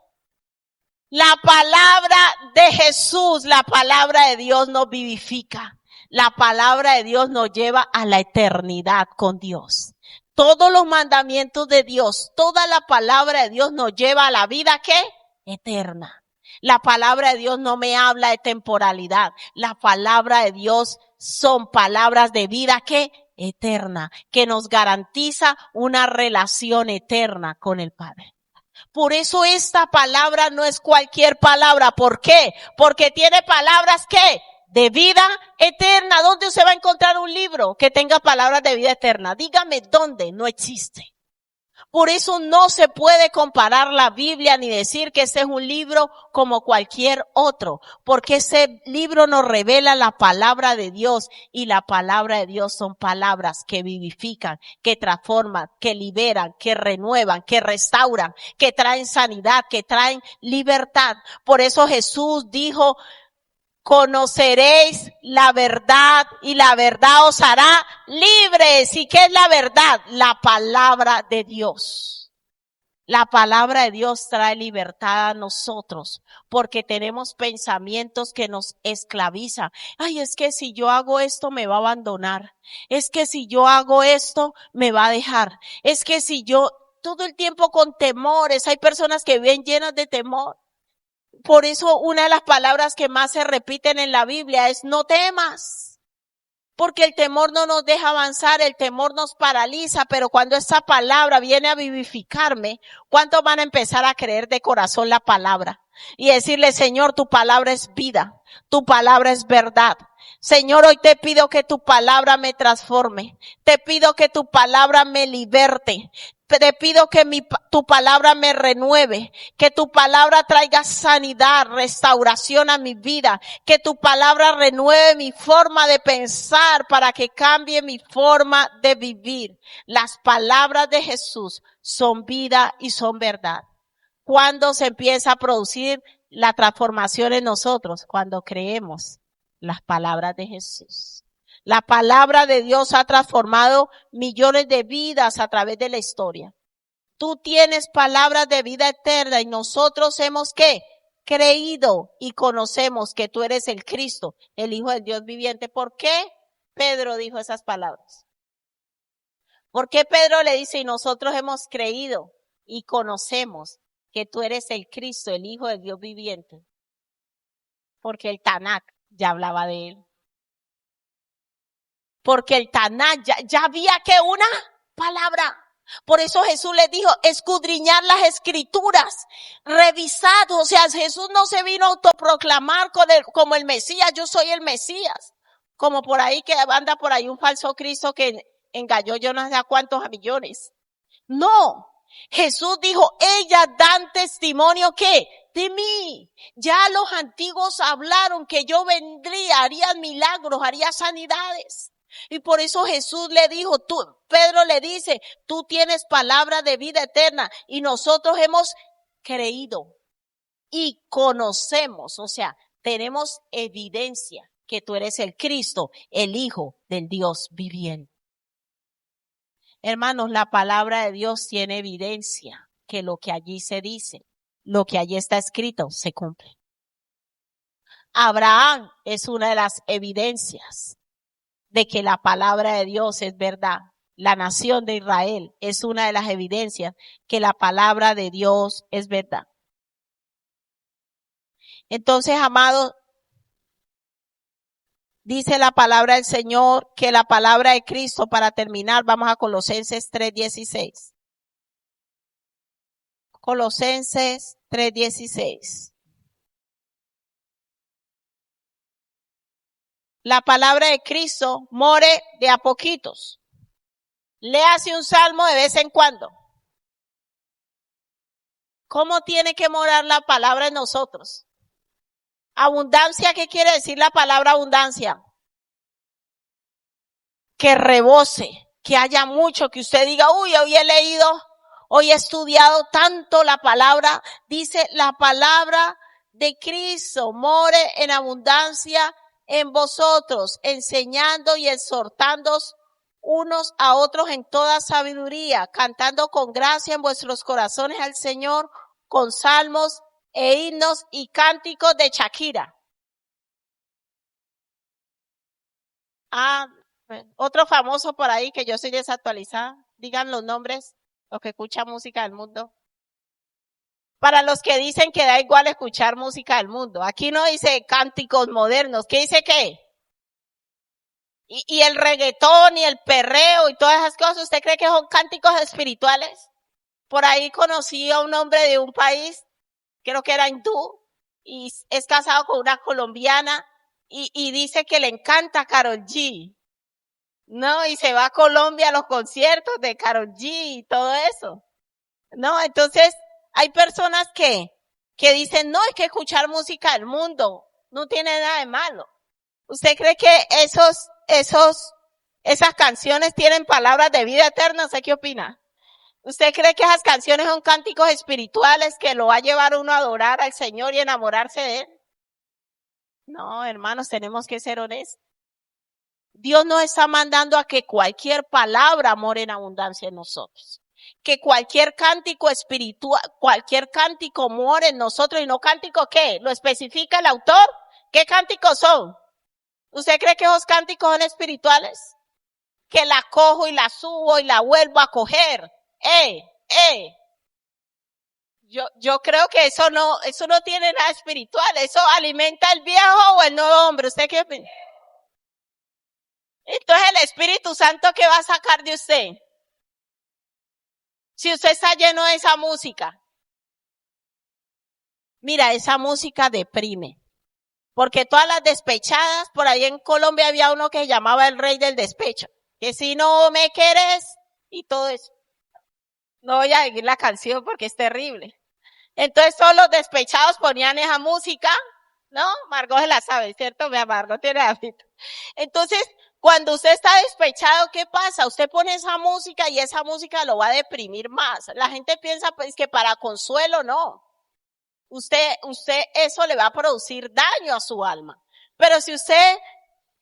La palabra de Jesús, la palabra de Dios nos vivifica. La palabra de Dios nos lleva a la eternidad con Dios. Todos los mandamientos de Dios, toda la palabra de Dios nos lleva a la vida, ¿qué? Eterna. La palabra de Dios no me habla de temporalidad. La palabra de Dios son palabras de vida, ¿qué? Eterna, que nos garantiza una relación eterna con el Padre. Por eso esta palabra no es cualquier palabra. ¿Por qué? Porque tiene palabras, ¿qué? De vida eterna. ¿Dónde usted va a encontrar un libro que tenga palabras de vida eterna? Dígame dónde. No existe. Por eso no se puede comparar la Biblia ni decir que este es un libro como cualquier otro, porque ese libro nos revela la palabra de Dios, y la palabra de Dios son palabras que vivifican, que transforman, que liberan, que renuevan, que restauran, que traen sanidad, que traen libertad. Por eso Jesús dijo: conoceréis la verdad y la verdad os hará libres. ¿Y qué es la verdad? La palabra de Dios. La palabra de Dios trae libertad a nosotros, porque tenemos pensamientos que nos esclavizan. Ay, es que si yo hago esto me va a abandonar. Es que si yo hago esto me va a dejar. Es que si yo, todo el tiempo con temores, hay personas que viven llenas de temor. Por eso una de las palabras que más se repiten en la Biblia es no temas, porque el temor no nos deja avanzar, el temor nos paraliza, pero cuando esa palabra viene a vivificarme, ¿cuántos van a empezar a creer de corazón la palabra? Y decirle: Señor, tu palabra es vida, tu palabra es verdad. Señor, hoy te pido que tu palabra me transforme, te pido que tu palabra me liberte. Te pido que tu palabra me renueve, que tu palabra traiga sanidad, restauración a mi vida, que tu palabra renueve mi forma de pensar para que cambie mi forma de vivir. Las palabras de Jesús son vida y son verdad. ¿Cuándo se empieza a producir la transformación en nosotros? Cuando creemos las palabras de Jesús. La palabra de Dios ha transformado millones de vidas a través de la historia. Tú tienes palabras de vida eterna y nosotros hemos, ¿qué? Creído y conocemos que tú eres el Cristo, el Hijo del Dios viviente. ¿Por qué Pedro dijo esas palabras? ¿Por qué Pedro le dice: y nosotros hemos creído y conocemos que tú eres el Cristo, el Hijo del Dios viviente? Porque el Tanakh ya hablaba de él. Porque el Tanakh ya había que una palabra. Por eso Jesús les dijo: escudriñar las escrituras, revisad. O sea, Jesús no se vino a autoproclamar como el Mesías. Yo soy el Mesías. Como por ahí que anda por ahí un falso Cristo que engañó yo no sé a cuántos millones. No. Jesús dijo: ellas dan testimonio, ¿qué? De mí. Ya los antiguos hablaron que yo vendría, haría milagros, haría sanidades. Y por eso Jesús le dijo, Pedro le dice: tú tienes palabra de vida eterna y nosotros hemos creído y conocemos, o sea, tenemos evidencia que tú eres el Cristo, el Hijo del Dios viviente. Hermanos, la palabra de Dios tiene evidencia que lo que allí se dice, lo que allí está escrito, se cumple. Abraham es una de las evidencias de que la palabra de Dios es verdad. La nación de Israel es una de las evidencias que la palabra de Dios es verdad. Entonces, amados, dice la palabra del Señor que la palabra de Cristo, para terminar, vamos a Colosenses 3:16. Colosenses 3:16. La palabra de Cristo more de a poquitos. Léase un salmo de vez en cuando. ¿Cómo tiene que morar la palabra en nosotros? Abundancia, ¿qué quiere decir la palabra abundancia? Que rebose, que haya mucho, que usted diga: uy, hoy he leído, hoy he estudiado tanto la palabra. Dice: la palabra de Cristo more en abundancia en vosotros, enseñando y exhortándoos unos a otros en toda sabiduría, cantando con gracia en vuestros corazones al Señor, con salmos e himnos y cánticos de Shakira. Otro famoso por ahí que yo soy desactualizada. Digan los nombres, los que escuchan música del mundo. Para los que dicen que da igual escuchar música del mundo. Aquí no dice cánticos modernos. ¿Qué dice qué? Y el reggaetón y el perreo y todas esas cosas, ¿usted cree que son cánticos espirituales? Por ahí conocí a un hombre de un país, creo que era hindú, y es casado con una colombiana, y dice que le encanta Karol G. No, y se va a Colombia a los conciertos de Karol G y todo eso. No, entonces hay personas que dicen, no, es que escuchar música del mundo no tiene nada de malo. ¿Usted cree que esas canciones tienen palabras de vida eterna? ¿Usted qué opina? ¿Usted cree que esas canciones son cánticos espirituales que lo va a llevar uno a adorar al Señor y enamorarse de Él? No, hermanos, tenemos que ser honestos. Dios nos está mandando a que cualquier palabra more en abundancia en nosotros. Que cualquier cántico espiritual, cualquier cántico more en nosotros. ¿Y no cántico qué? ¿Lo especifica el autor? ¿Qué cánticos son? ¿Usted cree que esos cánticos son espirituales? Que la cojo y la subo y la vuelvo a coger. Yo creo que eso no tiene nada espiritual. Eso alimenta el viejo o el nuevo hombre. ¿Usted qué opina? Entonces el Espíritu Santo, ¿qué va a sacar de usted? Si usted está lleno de esa música. Mira, esa música deprime. Porque todas las despechadas, por ahí en Colombia había uno que se llamaba el rey del despecho. Que si no me quieres, y todo eso. No voy a seguir la canción porque es terrible. Entonces todos los despechados ponían esa música, ¿no? Margot se la sabe, ¿cierto? Margot tiene hábito. Entonces, cuando usted está despechado, ¿qué pasa? Usted pone esa música y esa música lo va a deprimir más. La gente piensa pues que para consuelo, no. Usted eso le va a producir daño a su alma. Pero si usted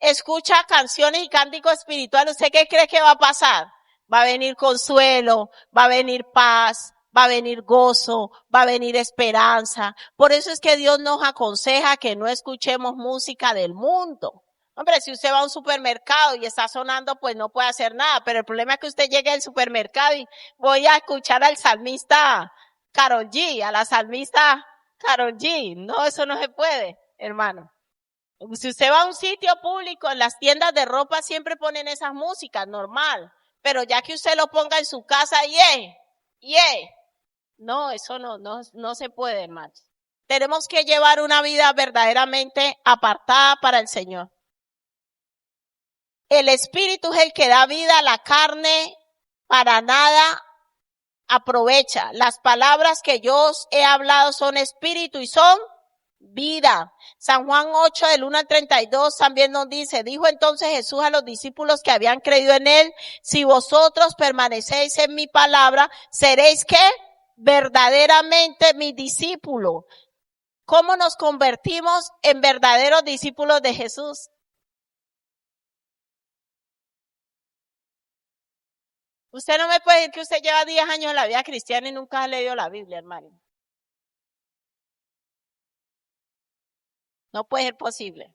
escucha canciones y cánticos espirituales, ¿usted qué cree que va a pasar? Va a venir consuelo, va a venir paz, va a venir gozo, va a venir esperanza. Por eso es que Dios nos aconseja que no escuchemos música del mundo. Hombre, si usted va a un supermercado y está sonando, pues no puede hacer nada. Pero el problema es que usted llegue al supermercado y voy a escuchar al salmista Karol G, a la salmista Karol G. No, eso no se puede, hermano. Si usted va a un sitio público, en las tiendas de ropa siempre ponen esas músicas, normal. Pero ya que usted lo ponga en su casa, no, eso no se puede, hermano. Tenemos que llevar una vida verdaderamente apartada para el Señor. El espíritu es el que da vida, a la carne para nada aprovecha. Las palabras que yo os he hablado son espíritu y son vida. San Juan 8 del 1 al 32 también nos dice, dijo entonces Jesús a los discípulos que habían creído en él, si vosotros permanecéis en mi palabra, seréis ¿qué? Verdaderamente mis discípulos. ¿Cómo nos convertimos en verdaderos discípulos de Jesús? Usted no me puede decir que usted lleva 10 años en la vida cristiana y nunca ha leído la Biblia, hermano. No puede ser posible.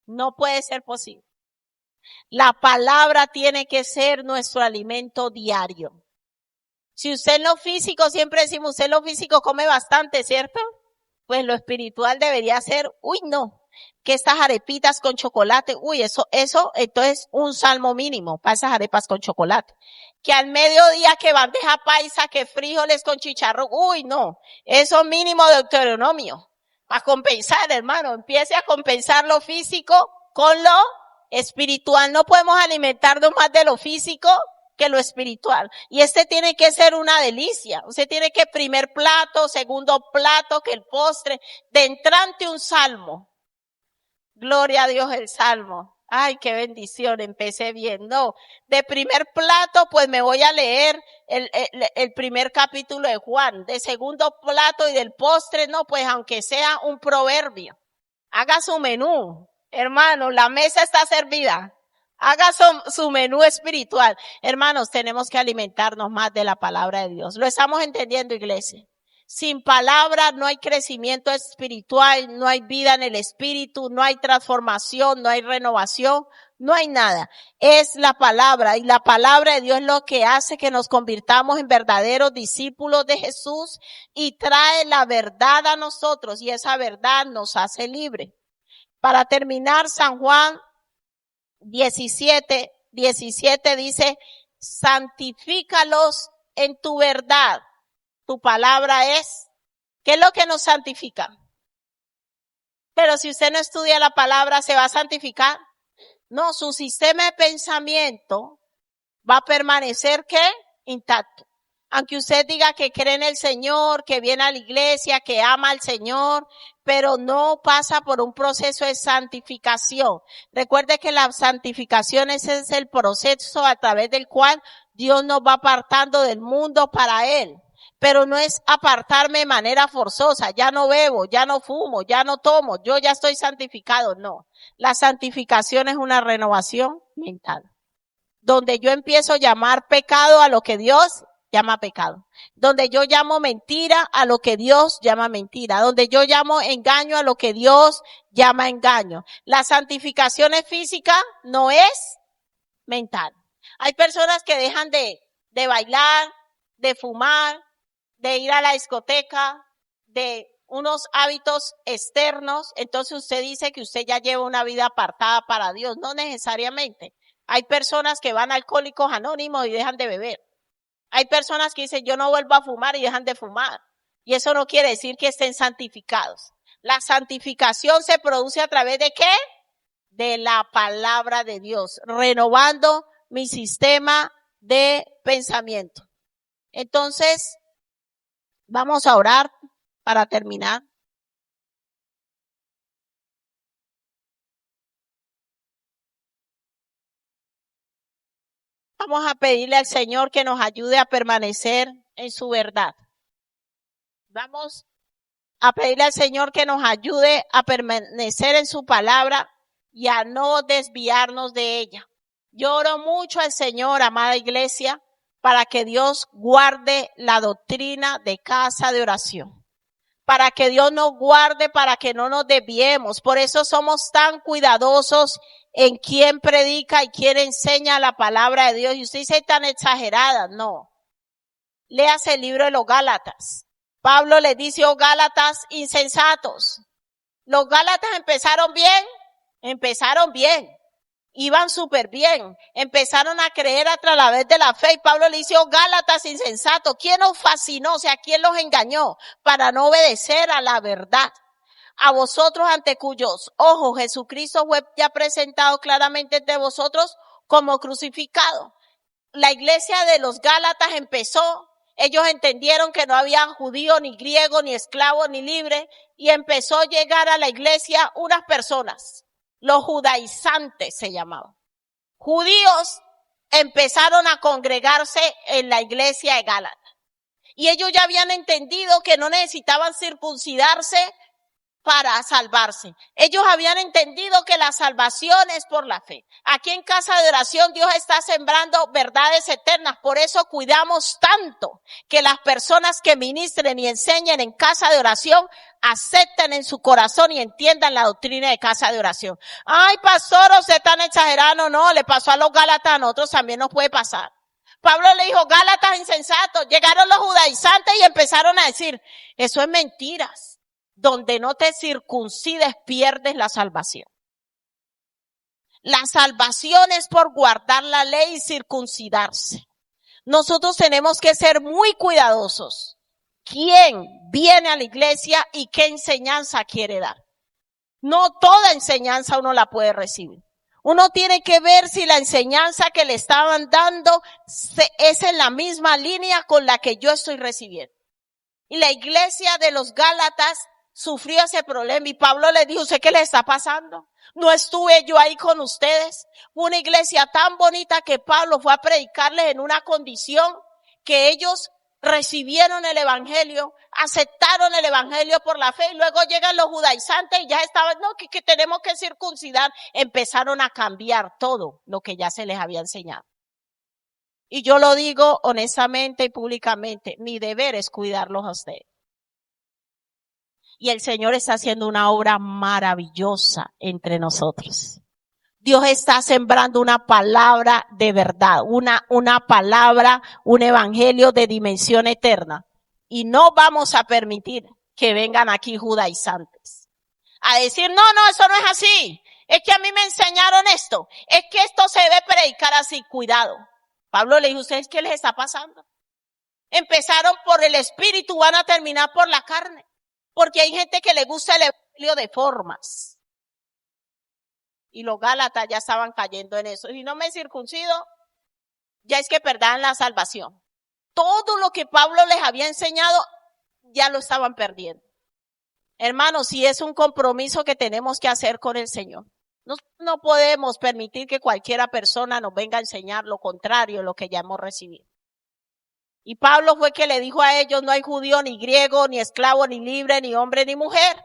No puede ser posible. La palabra tiene que ser nuestro alimento diario. Si usted en lo físico, siempre decimos, usted en lo físico come bastante, ¿cierto? Pues lo espiritual debería ser, que estas arepitas con chocolate, eso, entonces un salmo mínimo para esas arepas con chocolate. Que al mediodía que bandeja paisa, que frijoles con chicharrón, eso mínimo de Deuteronomio. A compensar, hermano, empiece a compensar lo físico con lo espiritual. No podemos alimentarnos más de lo físico que lo espiritual. Y tiene que ser una delicia. Usted tiene que primer plato, segundo plato, que el postre, de entrante un salmo. Gloria a Dios el salmo. Ay, qué bendición, empecé bien. No, de primer plato, pues me voy a leer el primer capítulo de Juan. De segundo plato y del postre, no, pues aunque sea un proverbio. Haga su menú. Hermano, la mesa está servida. Haga su menú espiritual. Hermanos, tenemos que alimentarnos más de la palabra de Dios. Lo estamos entendiendo, iglesia. Sin palabra no hay crecimiento espiritual, no hay vida en el espíritu, no hay transformación, no hay renovación, no hay nada. Es la palabra, y la palabra de Dios es lo que hace que nos convirtamos en verdaderos discípulos de Jesús y trae la verdad a nosotros, y esa verdad nos hace libres. Para terminar, San Juan 17 dice, santifícalos en tu verdad. Tu palabra es, ¿qué es lo que nos santifica? Pero si usted no estudia la palabra, ¿se va a santificar? No, su sistema de pensamiento va a permanecer, ¿qué? Intacto. Aunque usted diga que cree en el Señor, que viene a la iglesia, que ama al Señor, pero no pasa por un proceso de santificación. Recuerde que la santificación ese es el proceso a través del cual Dios nos va apartando del mundo para Él. Pero no es apartarme de manera forzosa, ya no bebo, ya no fumo, ya no tomo, yo ya estoy santificado, no. La santificación es una renovación mental, donde yo empiezo a llamar pecado a lo que Dios llama pecado, donde yo llamo mentira a lo que Dios llama mentira, donde yo llamo engaño a lo que Dios llama engaño. La santificación es física, no es mental. Hay personas que dejan de bailar, de fumar, de ir a la discoteca, de unos hábitos externos, entonces usted dice que usted ya lleva una vida apartada para Dios. No necesariamente. Hay personas que van a Alcohólicos Anónimos y dejan de beber. Hay personas que dicen yo no vuelvo a fumar y dejan de fumar. Y eso no quiere decir que estén santificados. La santificación se produce a través de ¿qué? De la palabra de Dios, renovando mi sistema de pensamiento. Entonces, vamos a orar para terminar. Vamos a pedirle al Señor que nos ayude a permanecer en su verdad. Vamos a pedirle al Señor que nos ayude a permanecer en su palabra y a no desviarnos de ella. Yo oro mucho al Señor, amada iglesia, para que Dios guarde la doctrina de casa de oración. Para que Dios nos guarde, para que no nos desviemos. Por eso somos tan cuidadosos en quién predica y quién enseña la palabra de Dios. Y usted dice tan exagerada, no. Léase el libro de los Gálatas. Pablo les dice, oh Gálatas insensatos. Los Gálatas empezaron bien. Iban súper bien. Empezaron a creer a través de la fe. Y Pablo le dice, oh Gálatas insensatos, ¿quién os fascinó? O sea, ¿quién los engañó? Para no obedecer a la verdad. A vosotros ante cuyos ojos Jesucristo fue ya presentado claramente entre vosotros como crucificado. La iglesia de los Gálatas empezó. Ellos entendieron que no había judío, ni griego, ni esclavo, ni libre. Y empezó a llegar a la iglesia unas personas. Los judaizantes se llamaban. Judíos empezaron a congregarse en la iglesia de Gálatas. Y ellos ya habían entendido que no necesitaban circuncidarse para salvarse. Ellos habían entendido que la salvación es por la fe. Aquí en Casa de Oración Dios está sembrando verdades eternas. Por eso cuidamos tanto que las personas que ministren y enseñen en Casa de Oración acepten en su corazón y entiendan la doctrina de Casa de Oración. Ay, pastor, usted están exagerando. No, le pasó a los Gálatas, a nosotros también nos puede pasar. Pablo le dijo, Gálatas insensatos. Llegaron los judaizantes y empezaron a decir, eso es mentiras. Donde no te circuncides pierdes la salvación. La salvación es por guardar la ley y circuncidarse. Nosotros tenemos que ser muy cuidadosos. ¿Quién viene a la iglesia y qué enseñanza quiere dar? No toda enseñanza uno la puede recibir. Uno tiene que ver si la enseñanza que le estaban dando es en la misma línea con la que yo estoy recibiendo. Y la iglesia de los Gálatas sufrió ese problema y Pablo le dijo, ¿sé qué le está pasando? No estuve yo ahí con ustedes. Fue una iglesia tan bonita que Pablo fue a predicarles en una condición que ellos recibieron el evangelio, aceptaron el evangelio por la fe y luego llegan los judaizantes y ya estaban, no, que tenemos que circuncidar, empezaron a cambiar todo lo que ya se les había enseñado. Y yo lo digo honestamente y públicamente, mi deber es cuidarlos a ustedes. Y el Señor está haciendo una obra maravillosa entre nosotros. Dios está sembrando una palabra de verdad, una palabra, un evangelio de dimensión eterna. Y no vamos a permitir que vengan aquí judaizantes a decir, no, eso no es así. Es que a mí me enseñaron esto. Es que esto se debe predicar así. Cuidado. Pablo le dijo, ¿ustedes qué les está pasando? Empezaron por el espíritu, van a terminar por la carne. Porque hay gente que le gusta el evangelio de formas. Y los gálatas ya estaban cayendo en eso. Si no me circuncido, ya es que perderán la salvación. Todo lo que Pablo les había enseñado, ya lo estaban perdiendo. Hermanos, si es un compromiso que tenemos que hacer con el Señor. No podemos permitir que cualquiera persona nos venga a enseñar lo contrario de lo que ya hemos recibido. Y Pablo fue que le dijo a ellos, no hay judío, ni griego, ni esclavo, ni libre, ni hombre, ni mujer.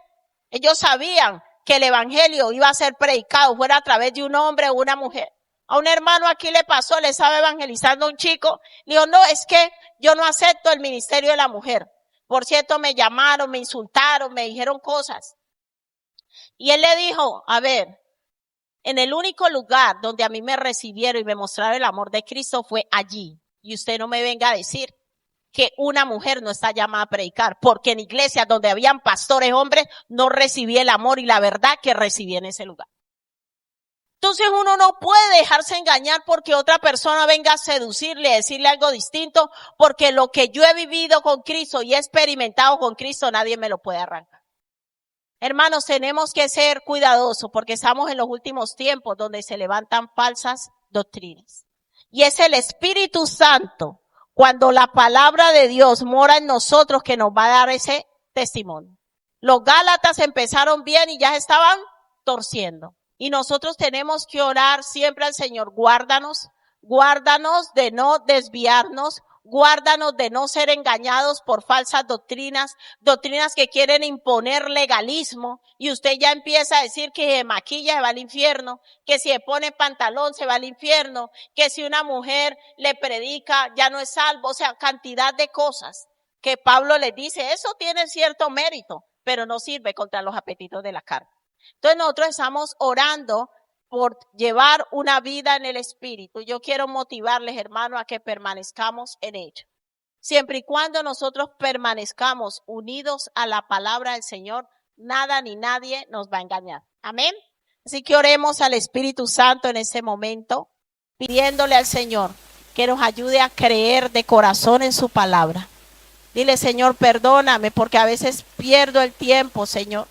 Ellos sabían que el evangelio iba a ser predicado, fuera a través de un hombre o una mujer. A un hermano aquí le pasó, le estaba evangelizando a un chico, le dijo, no, es que yo no acepto el ministerio de la mujer. Por cierto, me llamaron, me insultaron, me dijeron cosas. Y él le dijo, a ver, en el único lugar donde a mí me recibieron y me mostraron el amor de Cristo fue allí. Y usted no me venga a decir que una mujer no está llamada a predicar, porque en iglesias donde habían pastores hombres no recibí el amor y la verdad que recibí en ese lugar. Entonces uno no puede dejarse engañar porque otra persona venga a seducirle, a decirle algo distinto, porque lo que yo he vivido con Cristo y he experimentado con Cristo nadie me lo puede arrancar. Hermanos, tenemos que ser cuidadosos porque estamos en los últimos tiempos donde se levantan falsas doctrinas. Y es el Espíritu Santo, cuando la palabra de Dios mora en nosotros, que nos va a dar ese testimonio. Los gálatas empezaron bien y ya estaban torciendo. Y nosotros tenemos que orar siempre al Señor, guárdanos de no desviarnos, guárdanos de no ser engañados por falsas doctrinas que quieren imponer legalismo, y usted ya empieza a decir que se maquilla se va al infierno, que si se pone pantalón se va al infierno, que si una mujer le predica ya no es salvo, o sea, cantidad de cosas que Pablo les dice, eso tiene cierto mérito, pero no sirve contra los apetitos de la carne. Entonces nosotros estamos orando por llevar una vida en el Espíritu. Yo quiero motivarles, hermanos, a que permanezcamos en ello. Siempre y cuando nosotros permanezcamos unidos a la palabra del Señor, nada ni nadie nos va a engañar. Amén. Así que oremos al Espíritu Santo en este momento, pidiéndole al Señor que nos ayude a creer de corazón en su palabra. Dile, Señor, perdóname porque a veces pierdo el tiempo, Señor,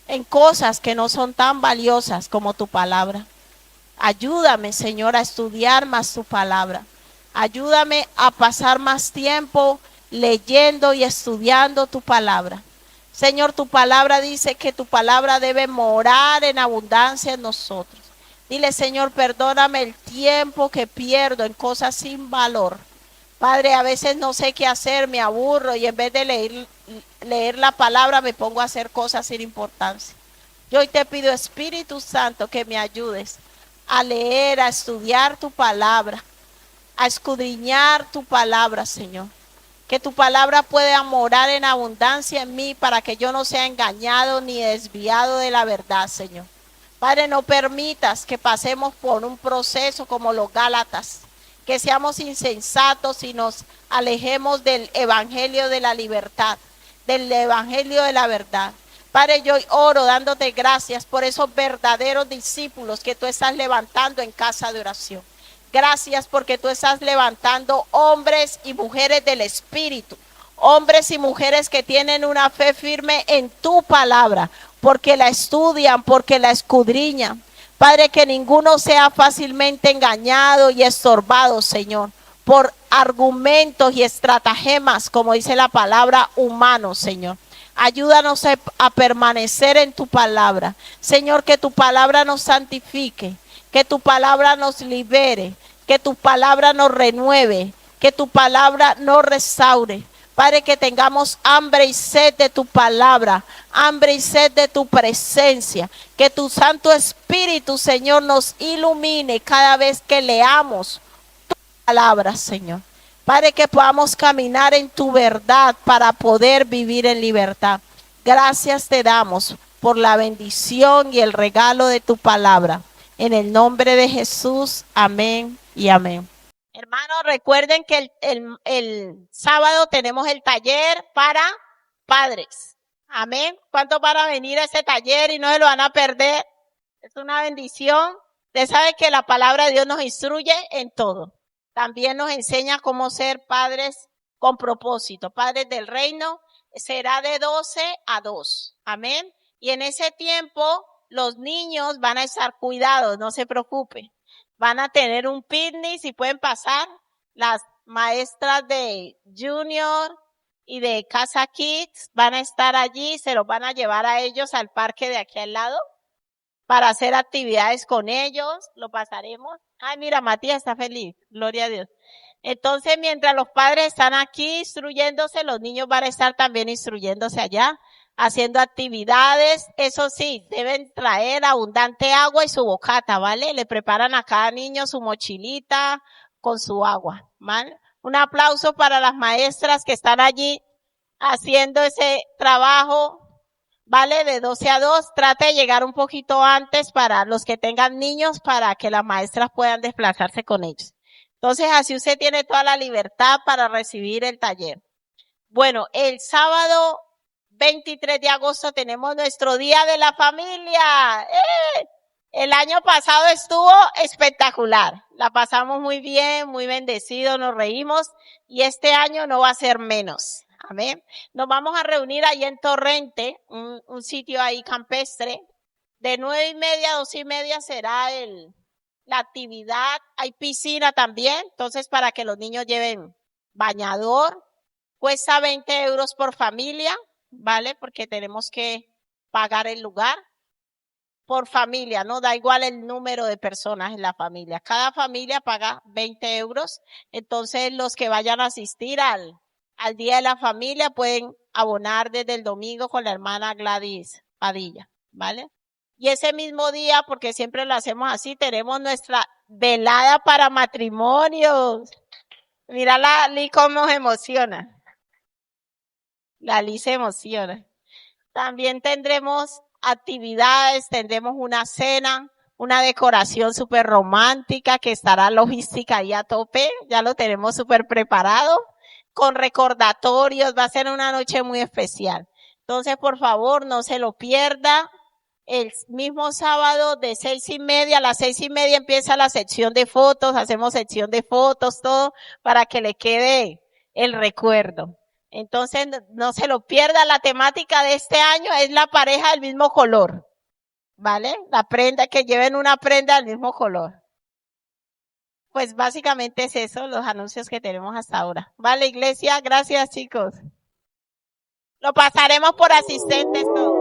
en cosas que no son tan valiosas como tu palabra. Ayúdame, Señor, a estudiar más tu palabra. Ayúdame a pasar más tiempo leyendo y estudiando tu palabra. Señor, tu palabra dice que tu palabra debe morar en abundancia en nosotros. Dile, Señor, perdóname el tiempo que pierdo en cosas sin valor. Padre, a veces no sé qué hacer, me aburro y en vez de leer la palabra me pongo a hacer cosas sin importancia. Yo hoy te pido, Espíritu Santo, que me ayudes a leer, a estudiar tu palabra, a escudriñar tu palabra, Señor. Que tu palabra pueda morar en abundancia en mí para que yo no sea engañado ni desviado de la verdad, Señor. Padre, no permitas que pasemos por un proceso como los gálatas, que seamos insensatos y nos alejemos del evangelio de la libertad, del evangelio de la verdad. Padre, yo oro dándote gracias por esos verdaderos discípulos que tú estás levantando en casa de oración. Gracias porque tú estás levantando hombres y mujeres del Espíritu, hombres y mujeres que tienen una fe firme en tu palabra, porque la estudian, porque la escudriñan. Padre, que ninguno sea fácilmente engañado y estorbado, Señor, por argumentos y estratagemas, como dice la palabra, humanos, Señor. Ayúdanos a permanecer en tu palabra. Señor, que tu palabra nos santifique, que tu palabra nos libere, que tu palabra nos renueve, que tu palabra nos restaure. Padre, que tengamos hambre y sed de tu palabra, hambre y sed de tu presencia. Que tu Santo Espíritu, Señor, nos ilumine cada vez que leamos tu palabra, Señor. Padre, que podamos caminar en tu verdad para poder vivir en libertad. Gracias te damos por la bendición y el regalo de tu palabra. En el nombre de Jesús, amén y amén. Hermanos, recuerden que el sábado tenemos el taller para padres. Amén. ¿Cuántos van a venir a ese taller y no se lo van a perder? Es una bendición. Usted sabe que la palabra de Dios nos instruye en todo. También nos enseña cómo ser padres con propósito. Padres del reino será de 12 a 2. Amén. Y en ese tiempo los niños van a estar cuidados, no se preocupe. Van a tener un picnic, si pueden pasar, las maestras de Junior y de Casa Kids van a estar allí, se los van a llevar a ellos al parque de aquí al lado para hacer actividades con ellos, lo pasaremos. Ay, mira, Matías está feliz, gloria a Dios. Entonces, mientras los padres están aquí instruyéndose, los niños van a estar también instruyéndose allá, haciendo actividades. Eso sí, deben traer abundante agua y su bocata, ¿vale? Le preparan a cada niño su mochilita con su agua, ¿vale? Un aplauso para las maestras que están allí haciendo ese trabajo, ¿vale? De 12 a 2. Trate de llegar un poquito antes para los que tengan niños para que las maestras puedan desplazarse con ellos. Entonces, así usted tiene toda la libertad para recibir el taller. Bueno, el sábado 23 de agosto tenemos nuestro Día de la Familia. El año pasado estuvo espectacular. La pasamos muy bien, muy bendecidos, nos reímos y este año no va a ser menos. Amén. Nos vamos a reunir ahí en Torrente, un sitio ahí campestre. De 9:30 a 2:30 será la actividad. Hay piscina también, entonces para que los niños lleven bañador. Cuesta 20 euros por familia, ¿vale? Porque tenemos que pagar el lugar. Por familia, no da igual el número de personas en la familia. Cada familia paga 20 euros. Entonces los que vayan a asistir al Día de la Familia pueden abonar desde el domingo con la hermana Gladys Padilla, ¿vale? Y ese mismo día, porque siempre lo hacemos así, tenemos nuestra velada para matrimonios. Mira la Lee cómo se emociona. La Lee se emociona. También tendremos actividades, tendremos una cena, una decoración súper romántica que estará logística ahí a tope, ya lo tenemos súper preparado, con recordatorios, va a ser una noche muy especial. Entonces, por favor, no se lo pierda. El mismo sábado de 6:30 a las 6:30 empieza la sección de fotos, hacemos sección de fotos, todo, para que le quede el recuerdo. Entonces, no se lo pierda. La temática de este año es la pareja del mismo color, ¿vale? La prenda, que lleven una prenda del mismo color. Pues básicamente es eso, los anuncios que tenemos hasta ahora. Vale, iglesia, gracias chicos. Lo pasaremos por asistentes todos.